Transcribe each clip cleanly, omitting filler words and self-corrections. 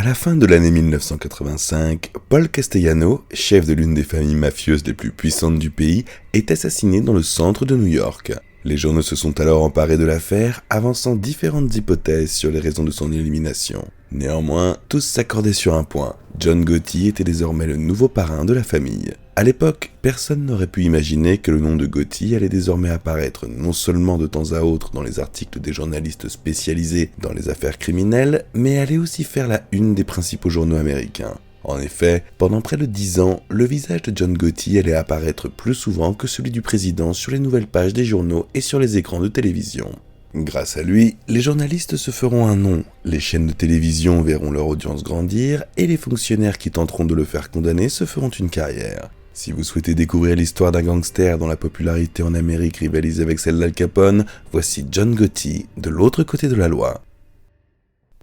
la fin de l'année 1985, Paul Castellano, chef de l'une des familles mafieuses les plus puissantes du pays, est assassiné dans le centre de New York. Les journaux se sont alors emparés de l'affaire, avançant différentes hypothèses sur les raisons de son élimination. Néanmoins, tous s'accordaient sur un point. John Gotti était désormais le nouveau parrain de la famille. À l'époque, personne n'aurait pu imaginer que le nom de Gotti allait désormais apparaître non seulement de temps à autre dans les articles des journalistes spécialisés dans les affaires criminelles, mais allait aussi faire la une des principaux journaux américains. En effet, pendant près de 10 ans, le visage de John Gotti allait apparaître plus souvent que celui du président sur les nouvelles pages des journaux et sur les écrans de télévision. Grâce à lui, les journalistes se feront un nom, les chaînes de télévision verront leur audience grandir et les fonctionnaires qui tenteront de le faire condamner se feront une carrière. Si vous souhaitez découvrir l'histoire d'un gangster dont la popularité en Amérique rivalise avec celle d'Al Capone, voici John Gotti de l'autre côté de la loi.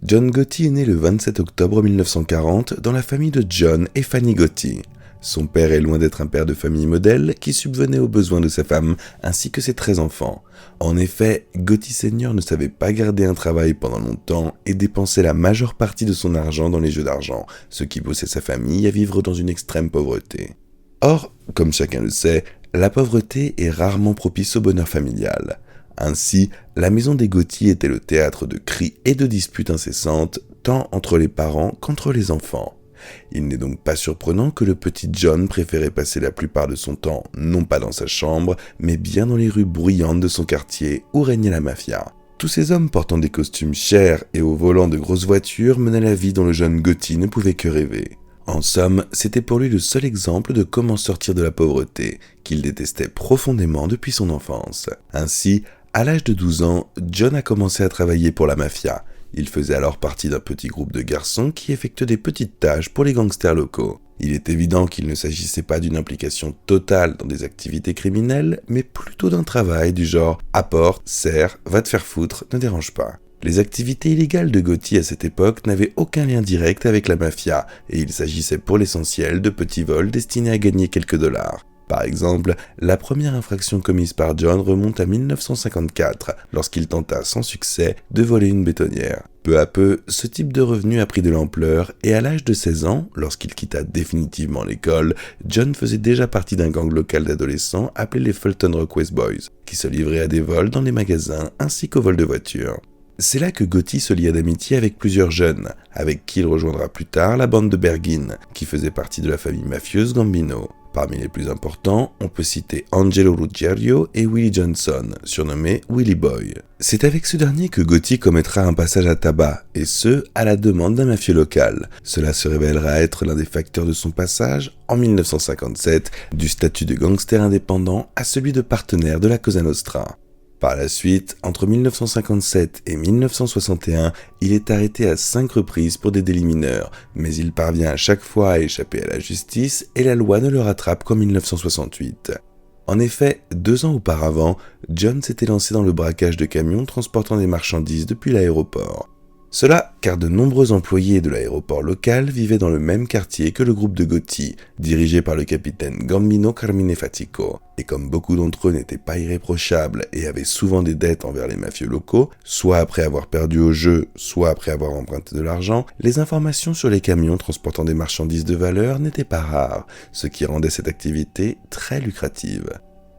John Gotti est né le 27 octobre 1940 dans la famille de John et Fanny Gotti. Son père est loin d'être un père de famille modèle qui subvenait aux besoins de sa femme ainsi que ses 13 enfants. En effet, Gotti Senior ne savait pas garder un travail pendant longtemps et dépensait la majeure partie de son argent dans les jeux d'argent, ce qui poussait sa famille à vivre dans une extrême pauvreté. Or, comme chacun le sait, la pauvreté est rarement propice au bonheur familial. Ainsi, la maison des Gotti était le théâtre de cris et de disputes incessantes, tant entre les parents qu'entre les enfants. Il n'est donc pas surprenant que le petit John préférait passer la plupart de son temps non pas dans sa chambre, mais bien dans les rues bruyantes de son quartier où régnait la mafia. Tous ces hommes portant des costumes chers et au volant de grosses voitures menaient la vie dont le jeune Gotti ne pouvait que rêver. En somme, c'était pour lui le seul exemple de comment sortir de la pauvreté, qu'il détestait profondément depuis son enfance. Ainsi, à l'âge de 12 ans, John a commencé à travailler pour la mafia. Il faisait alors partie d'un petit groupe de garçons qui effectuaient des petites tâches pour les gangsters locaux. Il est évident qu'il ne s'agissait pas d'une implication totale dans des activités criminelles, mais plutôt d'un travail du genre « apporte, sers, va te faire foutre, ne dérange pas ». Les activités illégales de Gotti à cette époque n'avaient aucun lien direct avec la mafia, et il s'agissait pour l'essentiel de petits vols destinés à gagner quelques dollars. Par exemple, la première infraction commise par John remonte à 1954, lorsqu'il tenta sans succès de voler une bétonnière. Peu à peu, ce type de revenu a pris de l'ampleur, et à l'âge de 16 ans, lorsqu'il quitta définitivement l'école, John faisait déjà partie d'un gang local d'adolescents appelé les Fulton Request Boys, qui se livrait à des vols dans les magasins ainsi qu'aux vols de voitures. C'est là que Gotti se lia d'amitié avec plusieurs jeunes, avec qui il rejoindra plus tard la bande de Bergin, qui faisait partie de la famille mafieuse Gambino. Parmi les plus importants, on peut citer Angelo Ruggiero et Willie Johnson, surnommé Willie Boy. C'est avec ce dernier que Gotti commettra un passage à tabac, et ce, à la demande d'un mafieux local. Cela se révélera être l'un des facteurs de son passage, en 1957, du statut de gangster indépendant à celui de partenaire de la Cosa Nostra. Par la suite, entre 1957 et 1961, il est arrêté à 5 reprises pour des délits mineurs, mais il parvient à chaque fois à échapper à la justice et la loi ne le rattrape qu'en 1968. En effet, 2 ans auparavant, John s'était lancé dans le braquage de camions transportant des marchandises depuis l'aéroport. Cela car de nombreux employés de l'aéroport local vivaient dans le même quartier que le groupe de Gotti, dirigé par le capitaine Gambino Carmine Fatico. Et comme beaucoup d'entre eux n'étaient pas irréprochables et avaient souvent des dettes envers les mafieux locaux, soit après avoir perdu au jeu, soit après avoir emprunté de l'argent, les informations sur les camions transportant des marchandises de valeur n'étaient pas rares, ce qui rendait cette activité très lucrative.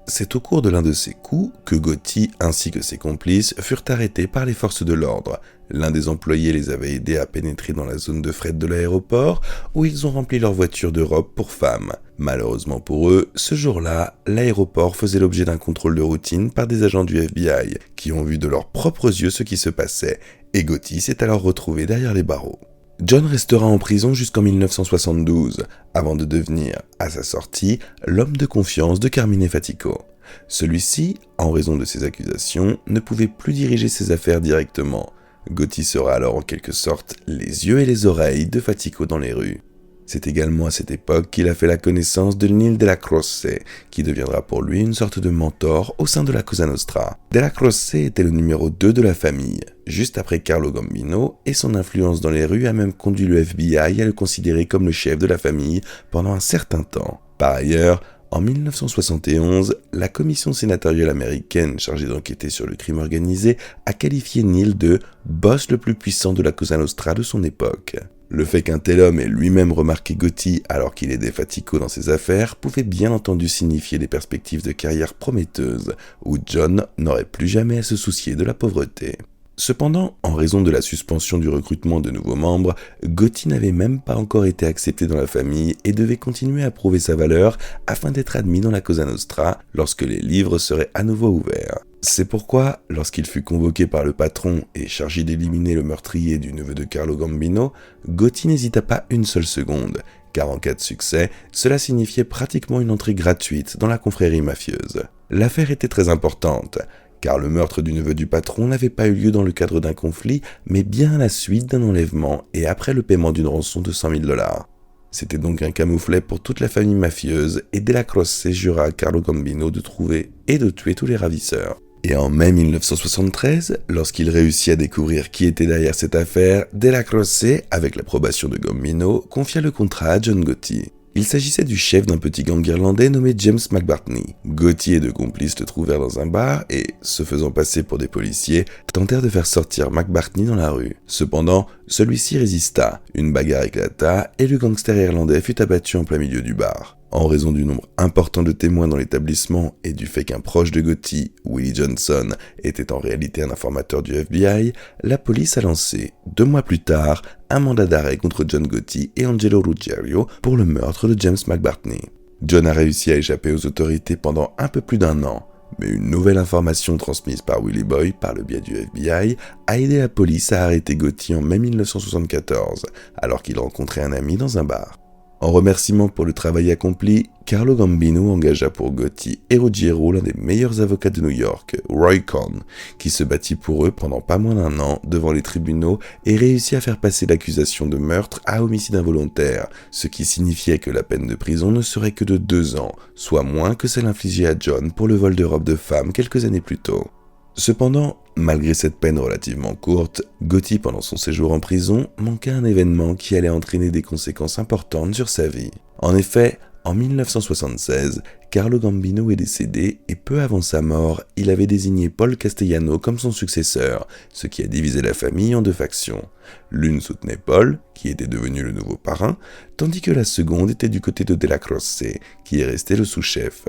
C'est au cours de l'un de ces coups que Gotti ainsi que ses complices furent arrêtés par les forces de l'ordre. L'un des employés les avait aidés à pénétrer dans la zone de fret de l'aéroport où ils ont rempli leur voiture de robes pour femmes. Malheureusement pour eux, ce jour-là, l'aéroport faisait l'objet d'un contrôle de routine par des agents du FBI qui ont vu de leurs propres yeux ce qui se passait et Gotti s'est alors retrouvé derrière les barreaux. John restera en prison jusqu'en 1972, avant de devenir, à sa sortie, l'homme de confiance de Carmine Fatico. Celui-ci, en raison de ses accusations, ne pouvait plus diriger ses affaires directement. Gotti sera alors en quelque sorte les yeux et les oreilles de Fatico dans les rues. C'est également à cette époque qu'il a fait la connaissance de Neil Della Croce, qui deviendra pour lui une sorte de mentor au sein de la Cosa Nostra. Della Croce était le numéro 2 de la famille, juste après Carlo Gambino, et son influence dans les rues a même conduit le FBI à le considérer comme le chef de la famille pendant un certain temps. Par ailleurs, en 1971, la commission sénatoriale américaine chargée d'enquêter sur le crime organisé a qualifié Neil de « boss le plus puissant de la Cosa Nostra de son époque ». Le fait qu'un tel homme ait lui-même remarqué Gotti alors qu'il aidait Fatico dans ses affaires pouvait bien entendu signifier des perspectives de carrière prometteuses, où John n'aurait plus jamais à se soucier de la pauvreté. Cependant, en raison de la suspension du recrutement de nouveaux membres, Gotti n'avait même pas encore été accepté dans la famille et devait continuer à prouver sa valeur afin d'être admis dans la Cosa Nostra lorsque les livres seraient à nouveau ouverts. C'est pourquoi, lorsqu'il fut convoqué par le patron et chargé d'éliminer le meurtrier du neveu de Carlo Gambino, Gotti n'hésita pas une seule seconde, car en cas de succès, cela signifiait pratiquement une entrée gratuite dans la confrérie mafieuse. L'affaire était très importante, car le meurtre du neveu du patron n'avait pas eu lieu dans le cadre d'un conflit, mais bien à la suite d'un enlèvement et après le paiement d'une rançon de $100 000. C'était donc un camouflet pour toute la famille mafieuse, et Della Croce jura à Carlo Gambino de trouver et de tuer tous les ravisseurs. Et en mai 1973, lorsqu'il réussit à découvrir qui était derrière cette affaire, Della Croce, avec l'approbation de Gambino, confia le contrat à John Gotti. Il s'agissait du chef d'un petit gang irlandais nommé James McBartney. Gotti et deux complices le trouvèrent dans un bar et, se faisant passer pour des policiers, tentèrent de faire sortir McBartney dans la rue. Cependant, celui-ci résista, une bagarre éclata et le gangster irlandais fut abattu en plein milieu du bar. En raison du nombre important de témoins dans l'établissement et du fait qu'un proche de Gotti, Willie Johnson, était en réalité un informateur du FBI, la police a lancé, 2 mois plus tard, un mandat d'arrêt contre John Gotti et Angelo Ruggiero pour le meurtre de James McBartney. John a réussi à échapper aux autorités pendant un peu plus d'1 an, mais une nouvelle information transmise par Willie Boy par le biais du FBI a aidé la police à arrêter Gotti en mai 1974, alors qu'il rencontrait un ami dans un bar. En remerciement pour le travail accompli, Carlo Gambino engagea pour Gotti et Ruggiero l'un des meilleurs avocats de New York, Roy Cohn, qui se battit pour eux pendant pas moins d'1 an devant les tribunaux et réussit à faire passer l'accusation de meurtre à homicide involontaire, ce qui signifiait que la peine de prison ne serait que de 2 ans, soit moins que celle infligée à John pour le vol de robes de femme quelques années plus tôt. Cependant, malgré cette peine relativement courte, Gotti, pendant son séjour en prison, manqua un événement qui allait entraîner des conséquences importantes sur sa vie. En effet, en 1976, Carlo Gambino est décédé et peu avant sa mort, il avait désigné Paul Castellano comme son successeur, ce qui a divisé la famille en 2 factions. L'une soutenait Paul, qui était devenu le nouveau parrain, tandis que la seconde était du côté de Della Croce, qui est resté le sous-chef.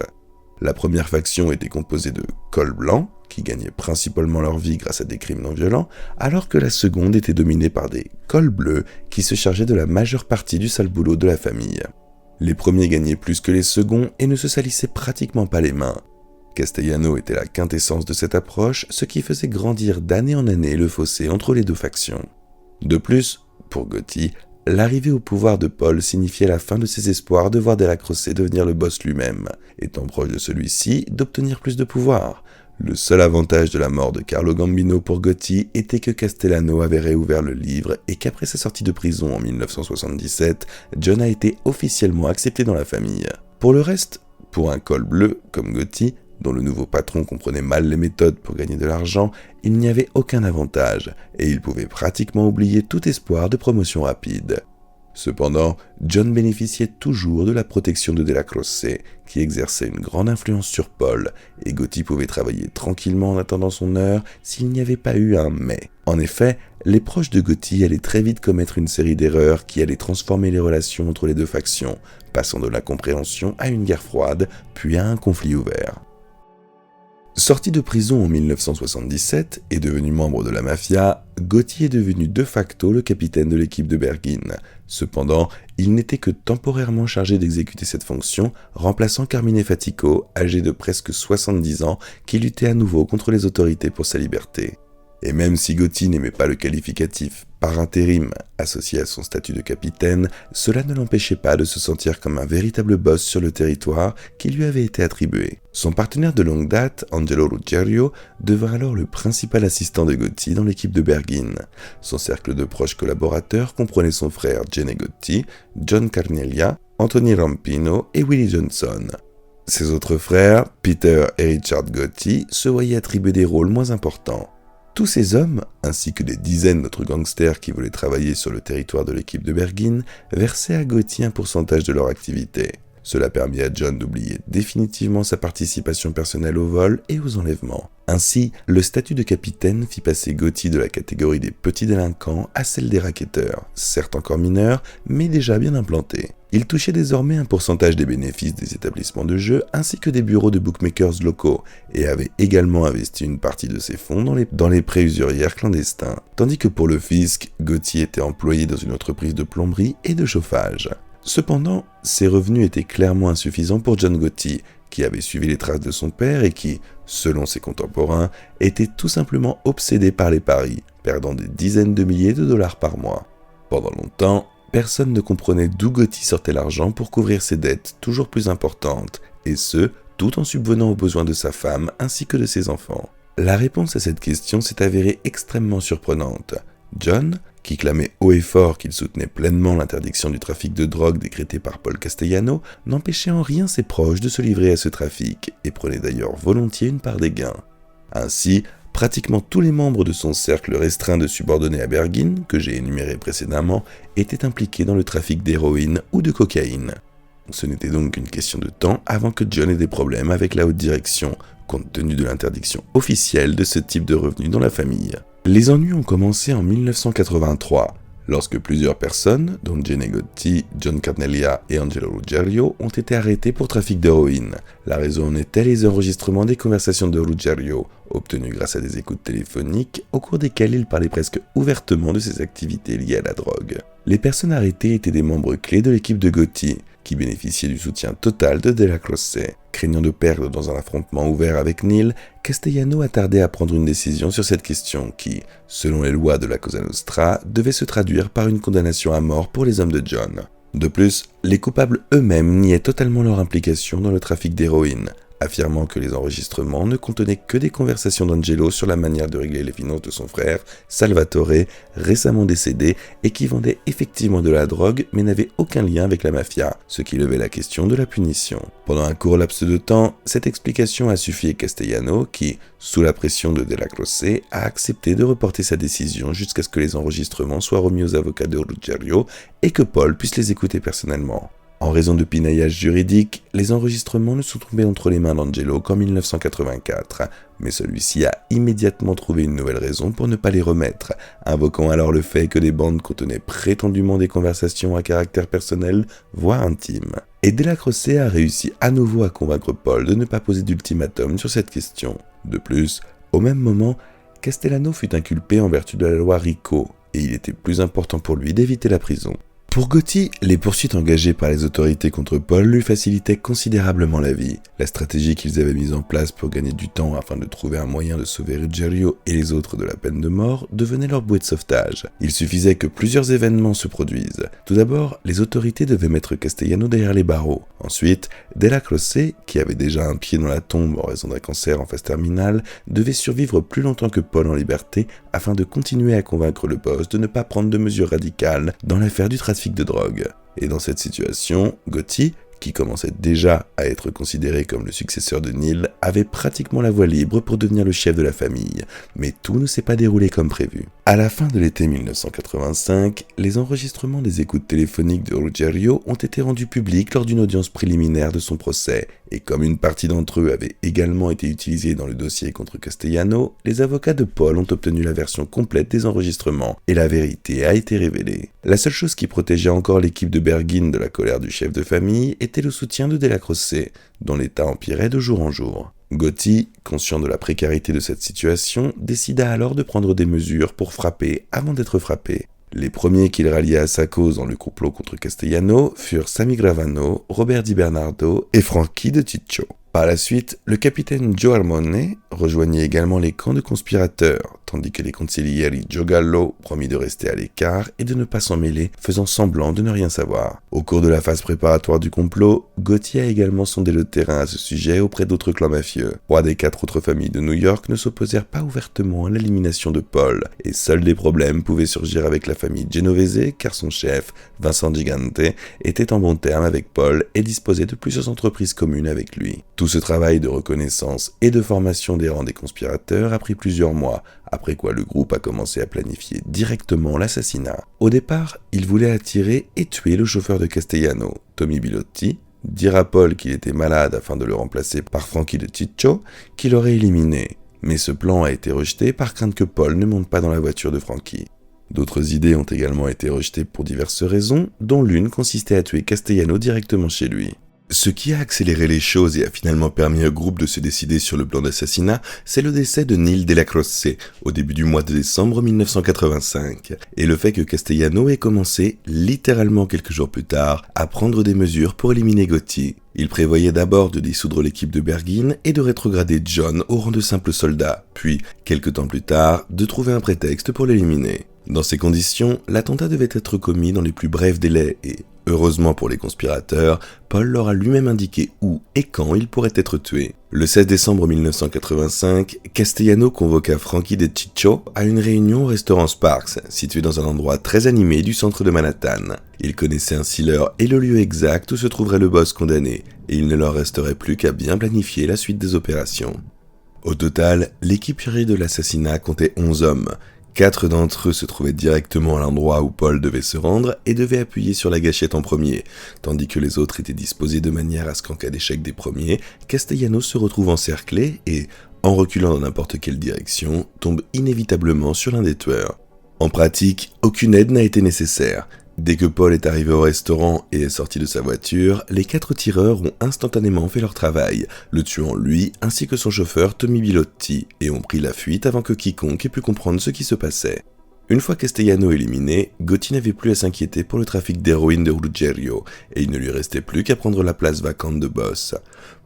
La première faction était composée de cols blancs, qui gagnaient principalement leur vie grâce à des crimes non violents, alors que la seconde était dominée par des cols bleus qui se chargeaient de la majeure partie du sale boulot de la famille. Les premiers gagnaient plus que les seconds et ne se salissaient pratiquement pas les mains. Castellano était la quintessence de cette approche, ce qui faisait grandir d'année en année le fossé entre les 2 factions. De plus, pour Gotti, l'arrivée au pouvoir de Paul signifiait la fin de ses espoirs de voir Della Croce devenir le boss lui-même, étant proche de celui-ci d'obtenir plus de pouvoir. Le seul avantage de la mort de Carlo Gambino pour Gotti était que Castellano avait réouvert le livre et qu'après sa sortie de prison en 1977, John a été officiellement accepté dans la famille. Pour le reste, pour un col bleu comme Gotti, dont le nouveau patron comprenait mal les méthodes pour gagner de l'argent, il n'y avait aucun avantage et il pouvait pratiquement oublier tout espoir de promotion rapide. Cependant, John bénéficiait toujours de la protection de Della Croce, qui exerçait une grande influence sur Paul, et Gotti pouvait travailler tranquillement en attendant son heure s'il n'y avait pas eu un « mais ». En effet, les proches de Gotti allaient très vite commettre une série d'erreurs qui allaient transformer les relations entre les 2 factions, passant de l'incompréhension à une guerre froide, puis à un conflit ouvert. Sorti de prison en 1977 et devenu membre de la mafia, Gotti est devenu de facto le capitaine de l'équipe de Berghin. Cependant, il n'était que temporairement chargé d'exécuter cette fonction, remplaçant Carmine Fatico, âgé de presque 70 ans, qui luttait à nouveau contre les autorités pour sa liberté. Et même si Gotti n'aimait pas le qualificatif « par intérim » associé à son statut de capitaine, cela ne l'empêchait pas de se sentir comme un véritable boss sur le territoire qui lui avait été attribué. Son partenaire de longue date, Angelo Ruggiero, devint alors le principal assistant de Gotti dans l'équipe de Berghin. Son cercle de proches collaborateurs comprenait son frère Gene Gotti, John Carneglia, Anthony Rampino et Willie Johnson. Ses autres frères, Peter et Richard Gotti, se voyaient attribuer des rôles moins importants. Tous ces hommes, ainsi que des dizaines d'autres gangsters qui voulaient travailler sur le territoire de l'équipe de Berghin, versaient à Gotti un pourcentage de leur activité. Cela permit à John d'oublier définitivement sa participation personnelle au vol et aux enlèvements. Ainsi, le statut de capitaine fit passer Gotti de la catégorie des petits délinquants à celle des racketteurs, certes encore mineurs, mais déjà bien implantés. Il touchait désormais un pourcentage des bénéfices des établissements de jeu ainsi que des bureaux de bookmakers locaux et avait également investi une partie de ses fonds dans les prêts usurières clandestins. Tandis que pour le fisc, Gotti était employé dans une entreprise de plomberie et de chauffage. Cependant, ses revenus étaient clairement insuffisants pour John Gotti, qui avait suivi les traces de son père et qui, selon ses contemporains, était tout simplement obsédé par les paris, perdant des dizaines de milliers de dollars par mois. Pendant longtemps, personne ne comprenait d'où Gotti sortait l'argent pour couvrir ses dettes toujours plus importantes, et ce, tout en subvenant aux besoins de sa femme ainsi que de ses enfants. La réponse à cette question s'est avérée extrêmement surprenante. John, qui clamait haut et fort qu'il soutenait pleinement l'interdiction du trafic de drogue décrétée par Paul Castellano, n'empêchait en rien ses proches de se livrer à ce trafic, et prenait d'ailleurs volontiers une part des gains. Ainsi, pratiquement tous les membres de son cercle restreint de subordonnés à Bergin, que j'ai énuméré précédemment, étaient impliqués dans le trafic d'héroïne ou de cocaïne. Ce n'était donc qu'une question de temps avant que John ait des problèmes avec la haute direction, compte tenu de l'interdiction officielle de ce type de revenus dans la famille. Les ennuis ont commencé en 1983, lorsque plusieurs personnes, dont Gene Gotti, John Carnelia et Angelo Ruggiero, ont été arrêtés pour trafic d'héroïne. La raison en était les enregistrements des conversations de Ruggiero, obtenus grâce à des écoutes téléphoniques, au cours desquelles il parlait presque ouvertement de ses activités liées à la drogue. Les personnes arrêtées étaient des membres clés de l'équipe de Gotti, qui bénéficiait du soutien total de Della Croce. Craignant de perdre dans un affrontement ouvert avec Neil, Castellano a tardé à prendre une décision sur cette question qui, selon les lois de la Cosa Nostra, devait se traduire par une condamnation à mort pour les hommes de John. De plus, les coupables eux-mêmes niaient totalement leur implication dans le trafic d'héroïne, affirmant que les enregistrements ne contenaient que des conversations d'Angelo sur la manière de régler les finances de son frère, Salvatore, récemment décédé, et qui vendait effectivement de la drogue mais n'avait aucun lien avec la mafia, ce qui levait la question de la punition. Pendant un court laps de temps, cette explication a suffi à Castellano qui, sous la pression de Della Croce, a accepté de reporter sa décision jusqu'à ce que les enregistrements soient remis aux avocats de Ruggiero et que Paul puisse les écouter personnellement. En raison de pinaillage juridique, les enregistrements ne sont tombés entre les mains d'Angelo qu'en 1984, mais celui-ci a immédiatement trouvé une nouvelle raison pour ne pas les remettre, invoquant alors le fait que des bandes contenaient prétendument des conversations à caractère personnel, voire intime. Et Della Croce a réussi à nouveau à convaincre Paul de ne pas poser d'ultimatum sur cette question. De plus, au même moment, Castellano fut inculpé en vertu de la loi RICO, et il était plus important pour lui d'éviter la prison. Pour Gotti, les poursuites engagées par les autorités contre Paul lui facilitaient considérablement la vie. La stratégie qu'ils avaient mise en place pour gagner du temps afin de trouver un moyen de sauver Ruggiero et les autres de la peine de mort devenait leur bouée de sauvetage. Il suffisait que plusieurs événements se produisent. Tout d'abord, les autorités devaient mettre Castellano derrière les barreaux. Ensuite, Della Croce, qui avait déjà un pied dans la tombe en raison d'un cancer en phase terminale, devait survivre plus longtemps que Paul en liberté afin de continuer à convaincre le boss de ne pas prendre de mesures radicales dans l'affaire du trafic de drogue. Et dans cette situation, Gotti, qui commençait déjà à être considéré comme le successeur de Neil, avait pratiquement la voie libre pour devenir le chef de la famille, mais tout ne s'est pas déroulé comme prévu. À la fin de l'été 1985, les enregistrements des écoutes téléphoniques de Ruggiero ont été rendus publics lors d'une audience préliminaire de son procès, et comme une partie d'entre eux avait également été utilisée dans le dossier contre Castellano, les avocats de Paul ont obtenu la version complète des enregistrements, et la vérité a été révélée. La seule chose qui protégeait encore l'équipe de Bergin de la colère du chef de famille était le soutien de Della Croce, dont l'état empirait de jour en jour. Gotti, conscient de la précarité de cette situation, décida alors de prendre des mesures pour frapper avant d'être frappé. Les premiers qu'il rallia à sa cause dans le complot contre Castellano furent Sammy Gravano, Robert Di Bernardo et Frankie de Ciccio. Par la suite, le capitaine Joe Armone rejoignit également les camps de conspirateurs, tandis que les consiglieri Joe Gallo promit de rester à l'écart et de ne pas s'en mêler, faisant semblant de ne rien savoir. Au cours de la phase préparatoire du complot, Gotti a également sondé le terrain à ce sujet auprès d'autres clans mafieux. 3 des 4 autres familles de New York ne s'opposèrent pas ouvertement à l'élimination de Paul, et seuls des problèmes pouvaient surgir avec la famille Genovese, car son chef, Vincent Gigante, était en bon terme avec Paul et disposait de plusieurs entreprises communes avec lui. Tout ce travail de reconnaissance et de formation des rangs des conspirateurs a pris plusieurs mois, après quoi le groupe a commencé à planifier directement l'assassinat. Au départ, il voulait attirer et tuer le chauffeur de Castellano, Tommy Bilotti, dire à Paul qu'il était malade afin de le remplacer par Frankie de Ciccio, qui l'aurait éliminé. Mais ce plan a été rejeté par crainte que Paul ne monte pas dans la voiture de Frankie. D'autres idées ont également été rejetées pour diverses raisons, dont l'une consistait à tuer Castellano directement chez lui. Ce qui a accéléré les choses et a finalement permis au groupe de se décider sur le plan d'assassinat, c'est le décès de Neil Della Croce au début du mois de décembre 1985, et le fait que Castellano ait commencé, littéralement quelques jours plus tard, à prendre des mesures pour éliminer Gotti. Il prévoyait d'abord de dissoudre l'équipe de Bergin et de rétrograder John au rang de simple soldat, puis, quelques temps plus tard, de trouver un prétexte pour l'éliminer. Dans ces conditions, l'attentat devait être commis dans les plus brefs délais et, heureusement pour les conspirateurs, Paul leur a lui-même indiqué où et quand il pourrait être tué. Le 16 décembre 1985, Castellano convoqua Frankie de Ciccio à une réunion au restaurant Sparks, situé dans un endroit très animé du centre de Manhattan. Il connaissait ainsi l'heure et le lieu exact où se trouverait le boss condamné, et il ne leur resterait plus qu'à bien planifier la suite des opérations. Au total, l'équipe chargée de l'assassinat comptait 11 hommes. 4 d'entre eux se trouvaient directement à l'endroit où Paul devait se rendre et devaient appuyer sur la gâchette en premier, tandis que les autres étaient disposés de manière à ce qu'en cas d'échec des premiers, Castellano se retrouve encerclé et, en reculant dans n'importe quelle direction, tombe inévitablement sur l'un des tueurs. En pratique, aucune aide n'a été nécessaire. Dès que Paul est arrivé au restaurant et est sorti de sa voiture, les 4 tireurs ont instantanément fait leur travail, le tuant lui ainsi que son chauffeur Tommy Bilotti, et ont pris la fuite avant que quiconque ait pu comprendre ce qui se passait. Une fois Castellano éliminé, Gotti n'avait plus à s'inquiéter pour le trafic d'héroïne de Ruggiero, et il ne lui restait plus qu'à prendre la place vacante de boss.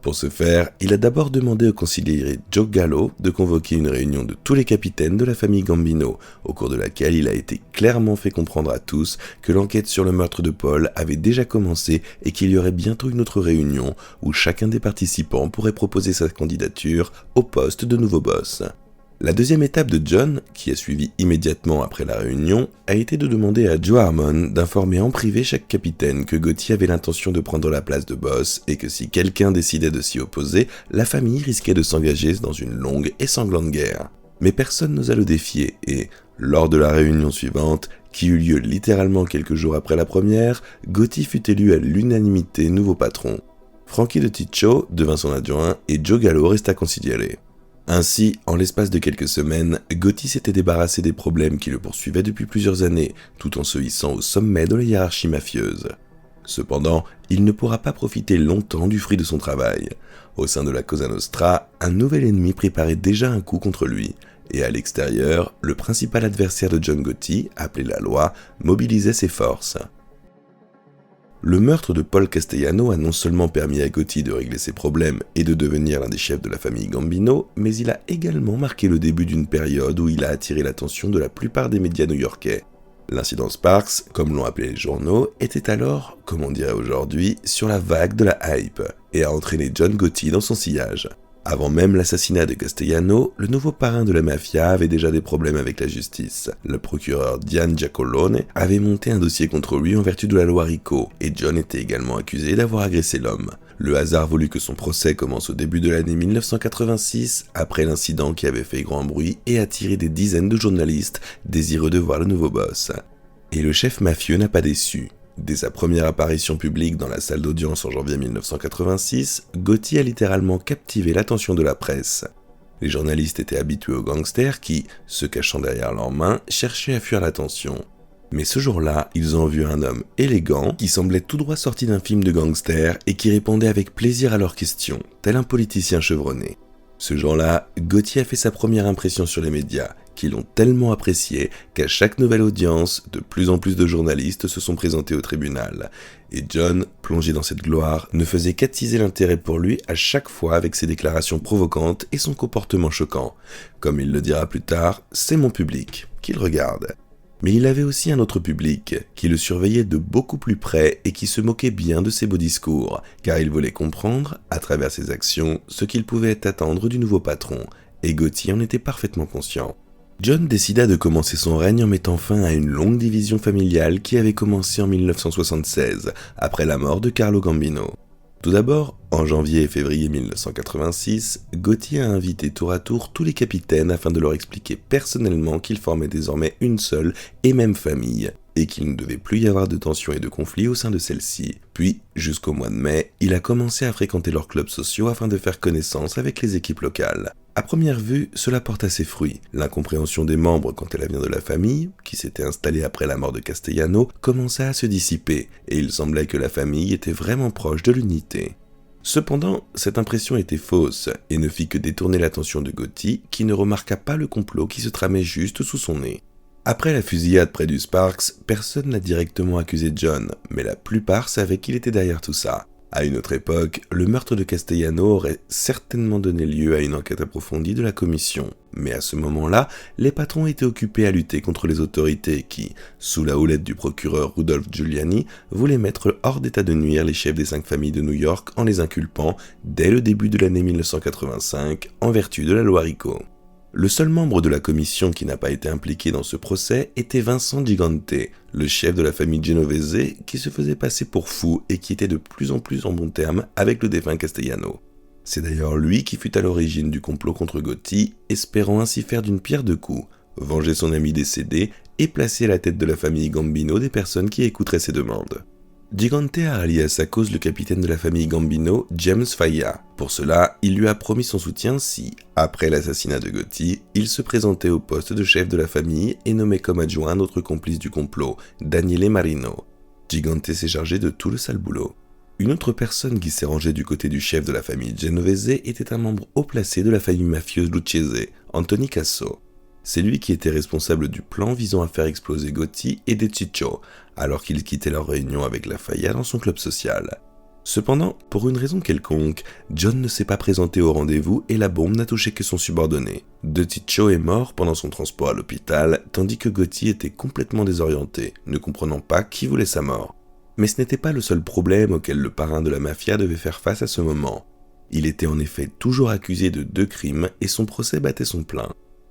Pour ce faire, il a d'abord demandé au consigliere Joe Gallo de convoquer une réunion de tous les capitaines de la famille Gambino, au cours de laquelle il a été clairement fait comprendre à tous que l'enquête sur le meurtre de Paul avait déjà commencé et qu'il y aurait bientôt une autre réunion où chacun des participants pourrait proposer sa candidature au poste de nouveau boss. La deuxième étape de John, qui a suivi immédiatement après la réunion, a été de demander à Joe Harmon d'informer en privé chaque capitaine que Gotti avait l'intention de prendre la place de boss et que si quelqu'un décidait de s'y opposer, la famille risquait de s'engager dans une longue et sanglante guerre. Mais personne n'osa le défier et, lors de la réunion suivante, qui eut lieu littéralement quelques jours après la première, Gotti fut élu à l'unanimité nouveau patron. Frankie de Ciccio devint son adjoint et Joe Gallo resta consigliere. Ainsi, en l'espace de quelques semaines, Gotti s'était débarrassé des problèmes qui le poursuivaient depuis plusieurs années, tout en se hissant au sommet de la hiérarchie mafieuse. Cependant, il ne pourra pas profiter longtemps du fruit de son travail. Au sein de la Cosa Nostra, un nouvel ennemi préparait déjà un coup contre lui, et à l'extérieur, le principal adversaire de John Gotti, appelé la Loi, mobilisait ses forces. Le meurtre de Paul Castellano a non seulement permis à Gotti de régler ses problèmes et de devenir l'un des chefs de la famille Gambino, mais il a également marqué le début d'une période où il a attiré l'attention de la plupart des médias new-yorkais. L'incident Sparks, comme l'ont appelé les journaux, était alors, comme on dirait aujourd'hui, sur la vague de la hype, et a entraîné John Gotti dans son sillage. Avant même l'assassinat de Castellano, le nouveau parrain de la mafia avait déjà des problèmes avec la justice. Le procureur Gian Giacolone avait monté un dossier contre lui en vertu de la loi Rico, et John était également accusé d'avoir agressé l'homme. Le hasard voulut que son procès commence au début de l'année 1986, après l'incident qui avait fait grand bruit et attiré des dizaines de journalistes désireux de voir le nouveau boss. Et le chef mafieux n'a pas déçu. Dès sa première apparition publique dans la salle d'audience en janvier 1986, Gotti a littéralement captivé l'attention de la presse. Les journalistes étaient habitués aux gangsters qui, se cachant derrière leurs mains, cherchaient à fuir l'attention. Mais ce jour-là, ils ont vu un homme élégant qui semblait tout droit sorti d'un film de gangsters et qui répondait avec plaisir à leurs questions, tel un politicien chevronné. Ce jour-là, Gotti a fait sa première impression sur les médias, qui l'ont tellement apprécié qu'à chaque nouvelle audience, de plus en plus de journalistes se sont présentés au tribunal. Et John, plongé dans cette gloire, ne faisait qu'attiser l'intérêt pour lui à chaque fois avec ses déclarations provocantes et son comportement choquant. Comme il le dira plus tard, c'est mon public, qu'il regarde. Mais il avait aussi un autre public, qui le surveillait de beaucoup plus près et qui se moquait bien de ses beaux discours, car il voulait comprendre, à travers ses actions, ce qu'il pouvait attendre du nouveau patron, et Gotti en était parfaitement conscient. John décida de commencer son règne en mettant fin à une longue division familiale qui avait commencé en 1976, après la mort de Carlo Gambino. Tout d'abord, en janvier et février 1986, Gotti a invité tour à tour tous les capitaines afin de leur expliquer personnellement qu'ils formaient désormais une seule et même famille, et qu'il ne devait plus y avoir de tensions et de conflits au sein de celle-ci. Puis, jusqu'au mois de mai, il a commencé à fréquenter leurs clubs sociaux afin de faire connaissance avec les équipes locales. À première vue, cela porte à ses fruits. L'incompréhension des membres quant à l'avenir de la famille, qui s'était installée après la mort de Castellano, commença à se dissiper, et il semblait que la famille était vraiment proche de l'unité. Cependant, cette impression était fausse, et ne fit que détourner l'attention de Gotti, qui ne remarqua pas le complot qui se tramait juste sous son nez. Après la fusillade près du Sparks, personne n'a directement accusé John, mais la plupart savaient qu'il était derrière tout ça. À une autre époque, le meurtre de Castellano aurait certainement donné lieu à une enquête approfondie de la commission. Mais à ce moment-là, les patrons étaient occupés à lutter contre les autorités qui, sous la houlette du procureur Rudolph Giuliani, voulaient mettre hors d'état de nuire les chefs des 5 familles de New York en les inculpant, dès le début de l'année 1985, en vertu de la loi RICO. Le seul membre de la commission qui n'a pas été impliqué dans ce procès était Vincent Gigante, le chef de la famille Genovese qui se faisait passer pour fou et qui était de plus en plus en bons termes avec le défunt Castellano. C'est d'ailleurs lui qui fut à l'origine du complot contre Gotti, espérant ainsi faire d'une pierre deux coups, venger son ami décédé et placer à la tête de la famille Gambino des personnes qui écouteraient ses demandes. Gigante a rallié à sa cause le capitaine de la famille Gambino, James Failla. Pour cela, il lui a promis son soutien si, après l'assassinat de Gotti, il se présentait au poste de chef de la famille et nommait comme adjoint un autre complice du complot, Daniele Marino. Gigante s'est chargé de tout le sale boulot. Une autre personne qui s'est rangée du côté du chef de la famille Genovese était un membre haut placé de la famille mafieuse Lucchese, Anthony Casso. C'est lui qui était responsable du plan visant à faire exploser Gotti et De Ciccio, alors qu'ils quittaient leur réunion avec la Faya dans son club social. Cependant, pour une raison quelconque, John ne s'est pas présenté au rendez-vous et la bombe n'a touché que son subordonné. De Ciccio est mort pendant son transport à l'hôpital, tandis que Gotti était complètement désorienté, ne comprenant pas qui voulait sa mort. Mais ce n'était pas le seul problème auquel le parrain de la mafia devait faire face à ce moment. Il était en effet toujours accusé de 2 crimes et son procès battait son plein.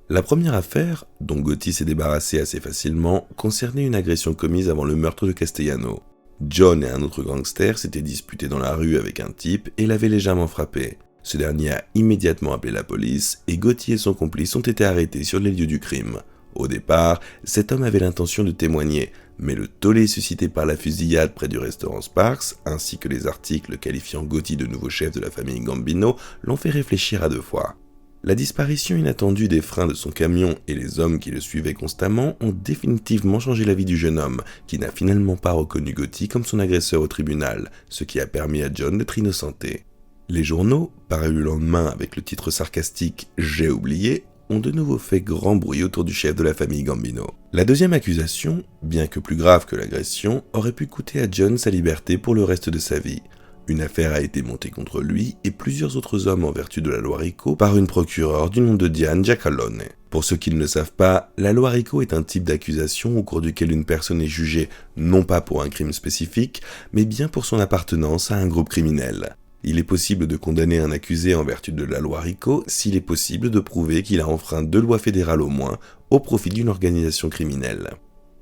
La première affaire, dont Gotti s'est débarrassé assez facilement, concernait une agression commise avant le meurtre de Castellano. John et un autre gangster s'étaient disputés dans la rue avec un type et l'avaient légèrement frappé. Ce dernier a immédiatement appelé la police et Gotti et son complice ont été arrêtés sur les lieux du crime. Au départ, cet homme avait l'intention de témoigner, mais le tollé suscité par la fusillade près du restaurant Sparks, ainsi que les articles qualifiant Gotti de nouveau chef de la famille Gambino, l'ont fait réfléchir à 2 fois. La disparition inattendue des freins de son camion et les hommes qui le suivaient constamment ont définitivement changé la vie du jeune homme, qui n'a finalement pas reconnu Gotti comme son agresseur au tribunal, ce qui a permis à John d'être innocenté. Les journaux, parus le lendemain avec le titre sarcastique « J'ai oublié », ont de nouveau fait grand bruit autour du chef de la famille Gambino. La deuxième accusation, bien que plus grave que l'agression, aurait pu coûter à John sa liberté pour le reste de sa vie. Une affaire a été montée contre lui et plusieurs autres hommes en vertu de la loi RICO par une procureure du nom de Diane Giacalone. Pour ceux qui ne le savent pas, la loi RICO est un type d'accusation au cours duquel une personne est jugée non pas pour un crime spécifique, mais bien pour son appartenance à un groupe criminel. Il est possible de condamner un accusé en vertu de la loi RICO s'il est possible de prouver qu'il a enfreint 2 lois fédérales au moins au profit d'une organisation criminelle.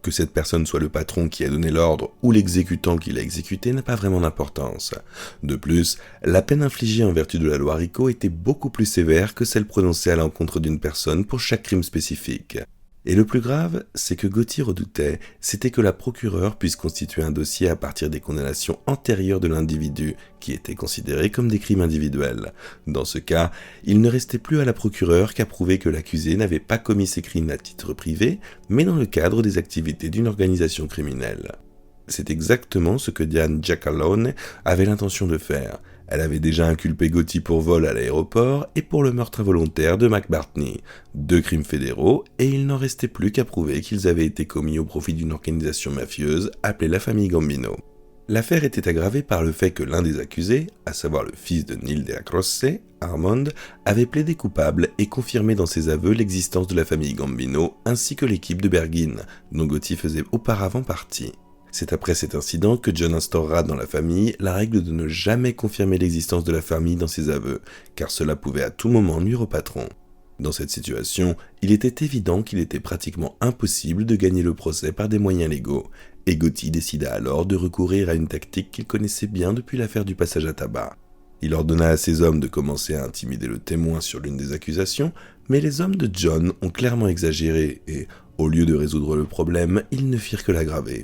Que cette personne soit le patron qui a donné l'ordre ou l'exécutant qui l'a exécuté n'a pas vraiment d'importance. De plus, la peine infligée en vertu de la loi RICO était beaucoup plus sévère que celle prononcée à l'encontre d'une personne pour chaque crime spécifique. Et le plus grave, c'est que Gotti redoutait, c'était que la procureure puisse constituer un dossier à partir des condamnations antérieures de l'individu, qui étaient considérées comme des crimes individuels. Dans ce cas, il ne restait plus à la procureure qu'à prouver que l'accusé n'avait pas commis ces crimes à titre privé, mais dans le cadre des activités d'une organisation criminelle. C'est exactement ce que Diane Giacalone avait l'intention de faire. Elle avait déjà inculpé Gotti pour vol à l'aéroport et pour le meurtre involontaire de McBartney, 2 crimes fédéraux, et il n'en restait plus qu'à prouver qu'ils avaient été commis au profit d'une organisation mafieuse appelée la famille Gambino. L'affaire était aggravée par le fait que l'un des accusés, à savoir le fils de Neil Della Croce, Armand, avait plaidé coupable et confirmé dans ses aveux l'existence de la famille Gambino ainsi que l'équipe de Bergin, dont Gotti faisait auparavant partie. C'est après cet incident que John instaurera dans la famille la règle de ne jamais confirmer l'existence de la famille dans ses aveux, car cela pouvait à tout moment nuire au patron. Dans cette situation, il était évident qu'il était pratiquement impossible de gagner le procès par des moyens légaux, et Gotti décida alors de recourir à une tactique qu'il connaissait bien depuis l'affaire du passage à tabac. Il ordonna à ses hommes de commencer à intimider le témoin sur l'une des accusations, mais les hommes de John ont clairement exagéré et, Au lieu de résoudre le problème, ils ne firent que l'aggraver.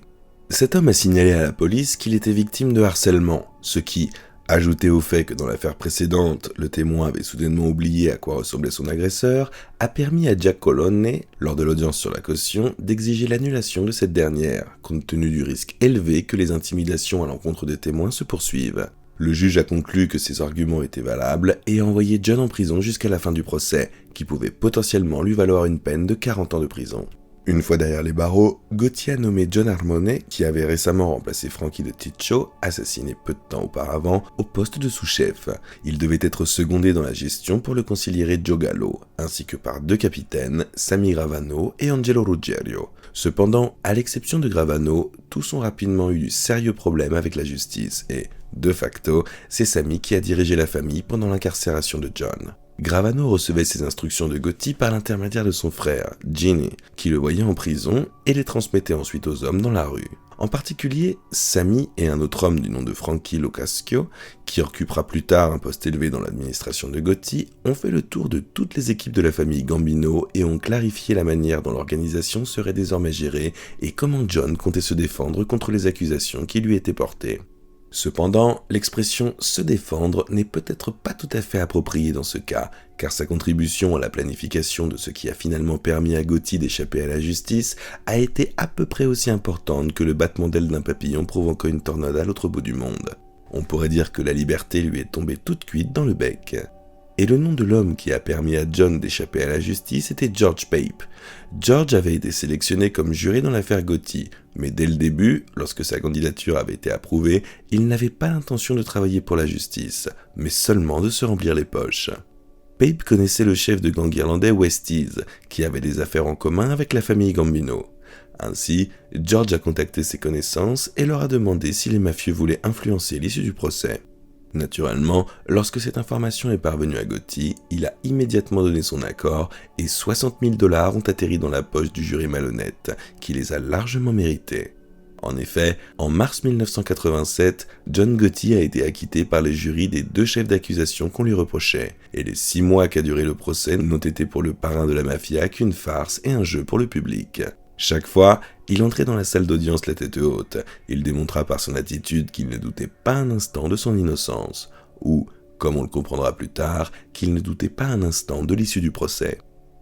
Cet homme a signalé à la police qu'il était victime de harcèlement, ce qui, ajouté au fait que dans l'affaire précédente, le témoin avait soudainement oublié à quoi ressemblait son agresseur, a permis à Jack Colonne, lors de l'audience sur la caution, d'exiger l'annulation de cette dernière, compte tenu du risque élevé que les intimidations à l'encontre des témoins se poursuivent. Le juge a conclu que ces arguments étaient valables et a envoyé John en prison jusqu'à la fin du procès, qui pouvait potentiellement lui valoir une peine de 40 ans de prison. Une fois derrière les barreaux, Gotti a nommé John Harmone, qui avait récemment remplacé Frankie de Ticcio, assassiné peu de temps auparavant, au poste de sous-chef. Il devait être secondé dans la gestion pour le consigliere Joe Gallo, ainsi que par 2 capitaines, Sammy Gravano et Angelo Ruggiero. Cependant, à l'exception de Gravano, tous ont rapidement eu de sérieux problèmes avec la justice et, de facto, c'est Sammy qui a dirigé la famille pendant l'incarcération de John. Gravano recevait ses instructions de Gotti par l'intermédiaire de son frère, Ginny, qui le voyait en prison et les transmettait ensuite aux hommes dans la rue. En particulier, Sammy et un autre homme du nom de Frankie Locaschio, qui occupera plus tard un poste élevé dans l'administration de Gotti, ont fait le tour de toutes les équipes de la famille Gambino et ont clarifié la manière dont l'organisation serait désormais gérée et comment John comptait se défendre contre les accusations qui lui étaient portées. Cependant, l'expression « se défendre » n'est peut-être pas tout à fait appropriée dans ce cas, car sa contribution à la planification de ce qui a finalement permis à Gotti d'échapper à la justice a été à peu près aussi importante que le battement d'aile d'un papillon provoquant une tornade à l'autre bout du monde. On pourrait dire que la liberté lui est tombée toute cuite dans le bec. Et le nom de l'homme qui a permis à John d'échapper à la justice était George Pape. George avait été sélectionné comme juré dans l'affaire Gotti, mais dès le début, lorsque sa candidature avait été approuvée, il n'avait pas l'intention de travailler pour la justice, mais seulement de se remplir les poches. Pape connaissait le chef de gang irlandais Westies, qui avait des affaires en commun avec la famille Gambino. Ainsi, George a contacté ses connaissances et leur a demandé si les mafieux voulaient influencer l'issue du procès. Naturellement, lorsque cette information est parvenue à Gotti, il a immédiatement donné son accord et 60 000 $ ont atterri dans la poche du jury malhonnête, qui les a largement mérités. En effet, en mars 1987, John Gotti a été acquitté par les jurys des 2 chefs d'accusation qu'on lui reprochait, et les 6 mois qu'a duré le procès n'ont été pour le parrain de la mafia qu'une farce et un jeu pour le public. Chaque fois, il entrait dans la salle d'audience la tête haute. Il démontra par son attitude qu'il ne doutait pas un instant de son innocence, ou, comme on le comprendra plus tard, qu'il ne doutait pas un instant de l'issue du procès.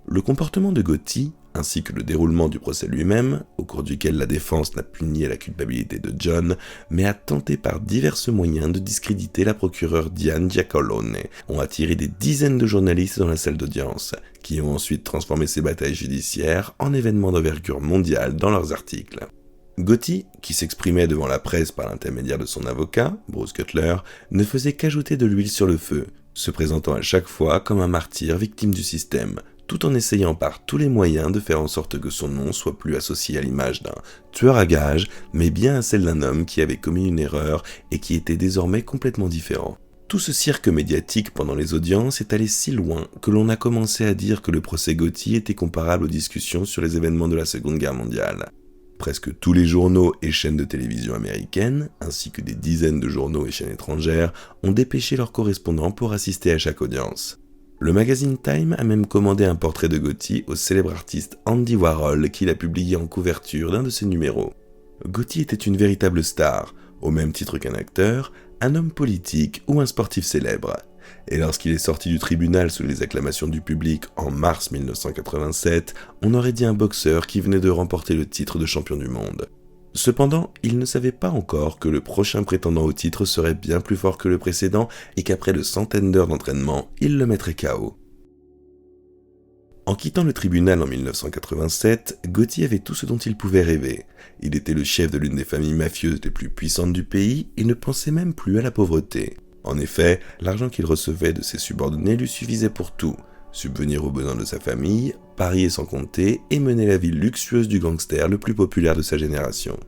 Le comportement de Gotti, ainsi que le déroulement du procès lui-même, au cours duquel la défense n'a pu nier la culpabilité de John, mais a tenté par divers moyens de discréditer la procureure Diane Giacolone, ont attiré des dizaines de journalistes dans la salle d'audience, qui ont ensuite transformé ces batailles judiciaires en événements d'envergure mondiale dans leurs articles. Gotti, qui s'exprimait devant la presse par l'intermédiaire de son avocat, Bruce Cutler, ne faisait qu'ajouter de l'huile sur le feu, se présentant à chaque fois comme un martyr victime du système, tout en essayant par tous les moyens de faire en sorte que son nom soit plus associé à l'image d'un tueur à gages, mais bien à celle d'un homme qui avait commis une erreur et qui était désormais complètement différent. Tout ce cirque médiatique pendant les audiences est allé si loin que l'on a commencé à dire que le procès Gotti était comparable aux discussions sur les événements de la Seconde Guerre mondiale. Presque tous les journaux et chaînes de télévision américaines, ainsi que des dizaines de journaux et chaînes étrangères, ont dépêché leurs correspondants pour assister à chaque audience. Le magazine Time a même commandé un portrait de Gotti au célèbre artiste Andy Warhol qu'il a publié en couverture d'un de ses numéros. Gotti était une véritable star, au même titre qu'un acteur, un homme politique ou un sportif célèbre. Et lorsqu'il est sorti du tribunal sous les acclamations du public en mars 1987, on aurait dit un boxeur qui venait de remporter le titre de champion du monde. Cependant, il ne savait pas encore que le prochain prétendant au titre serait bien plus fort que le précédent et qu'après de centaines d'heures d'entraînement, il le mettrait KO. En quittant le tribunal en 1987, Gotti avait tout ce dont il pouvait rêver. Il était le chef de l'une des familles mafieuses les plus puissantes du pays et ne pensait même plus à la pauvreté. En effet, l'argent qu'il recevait de ses subordonnés lui suffisait pour tout, subvenir aux besoins de sa famille, parier sans compter et mener la vie luxueuse du gangster le plus populaire de sa génération.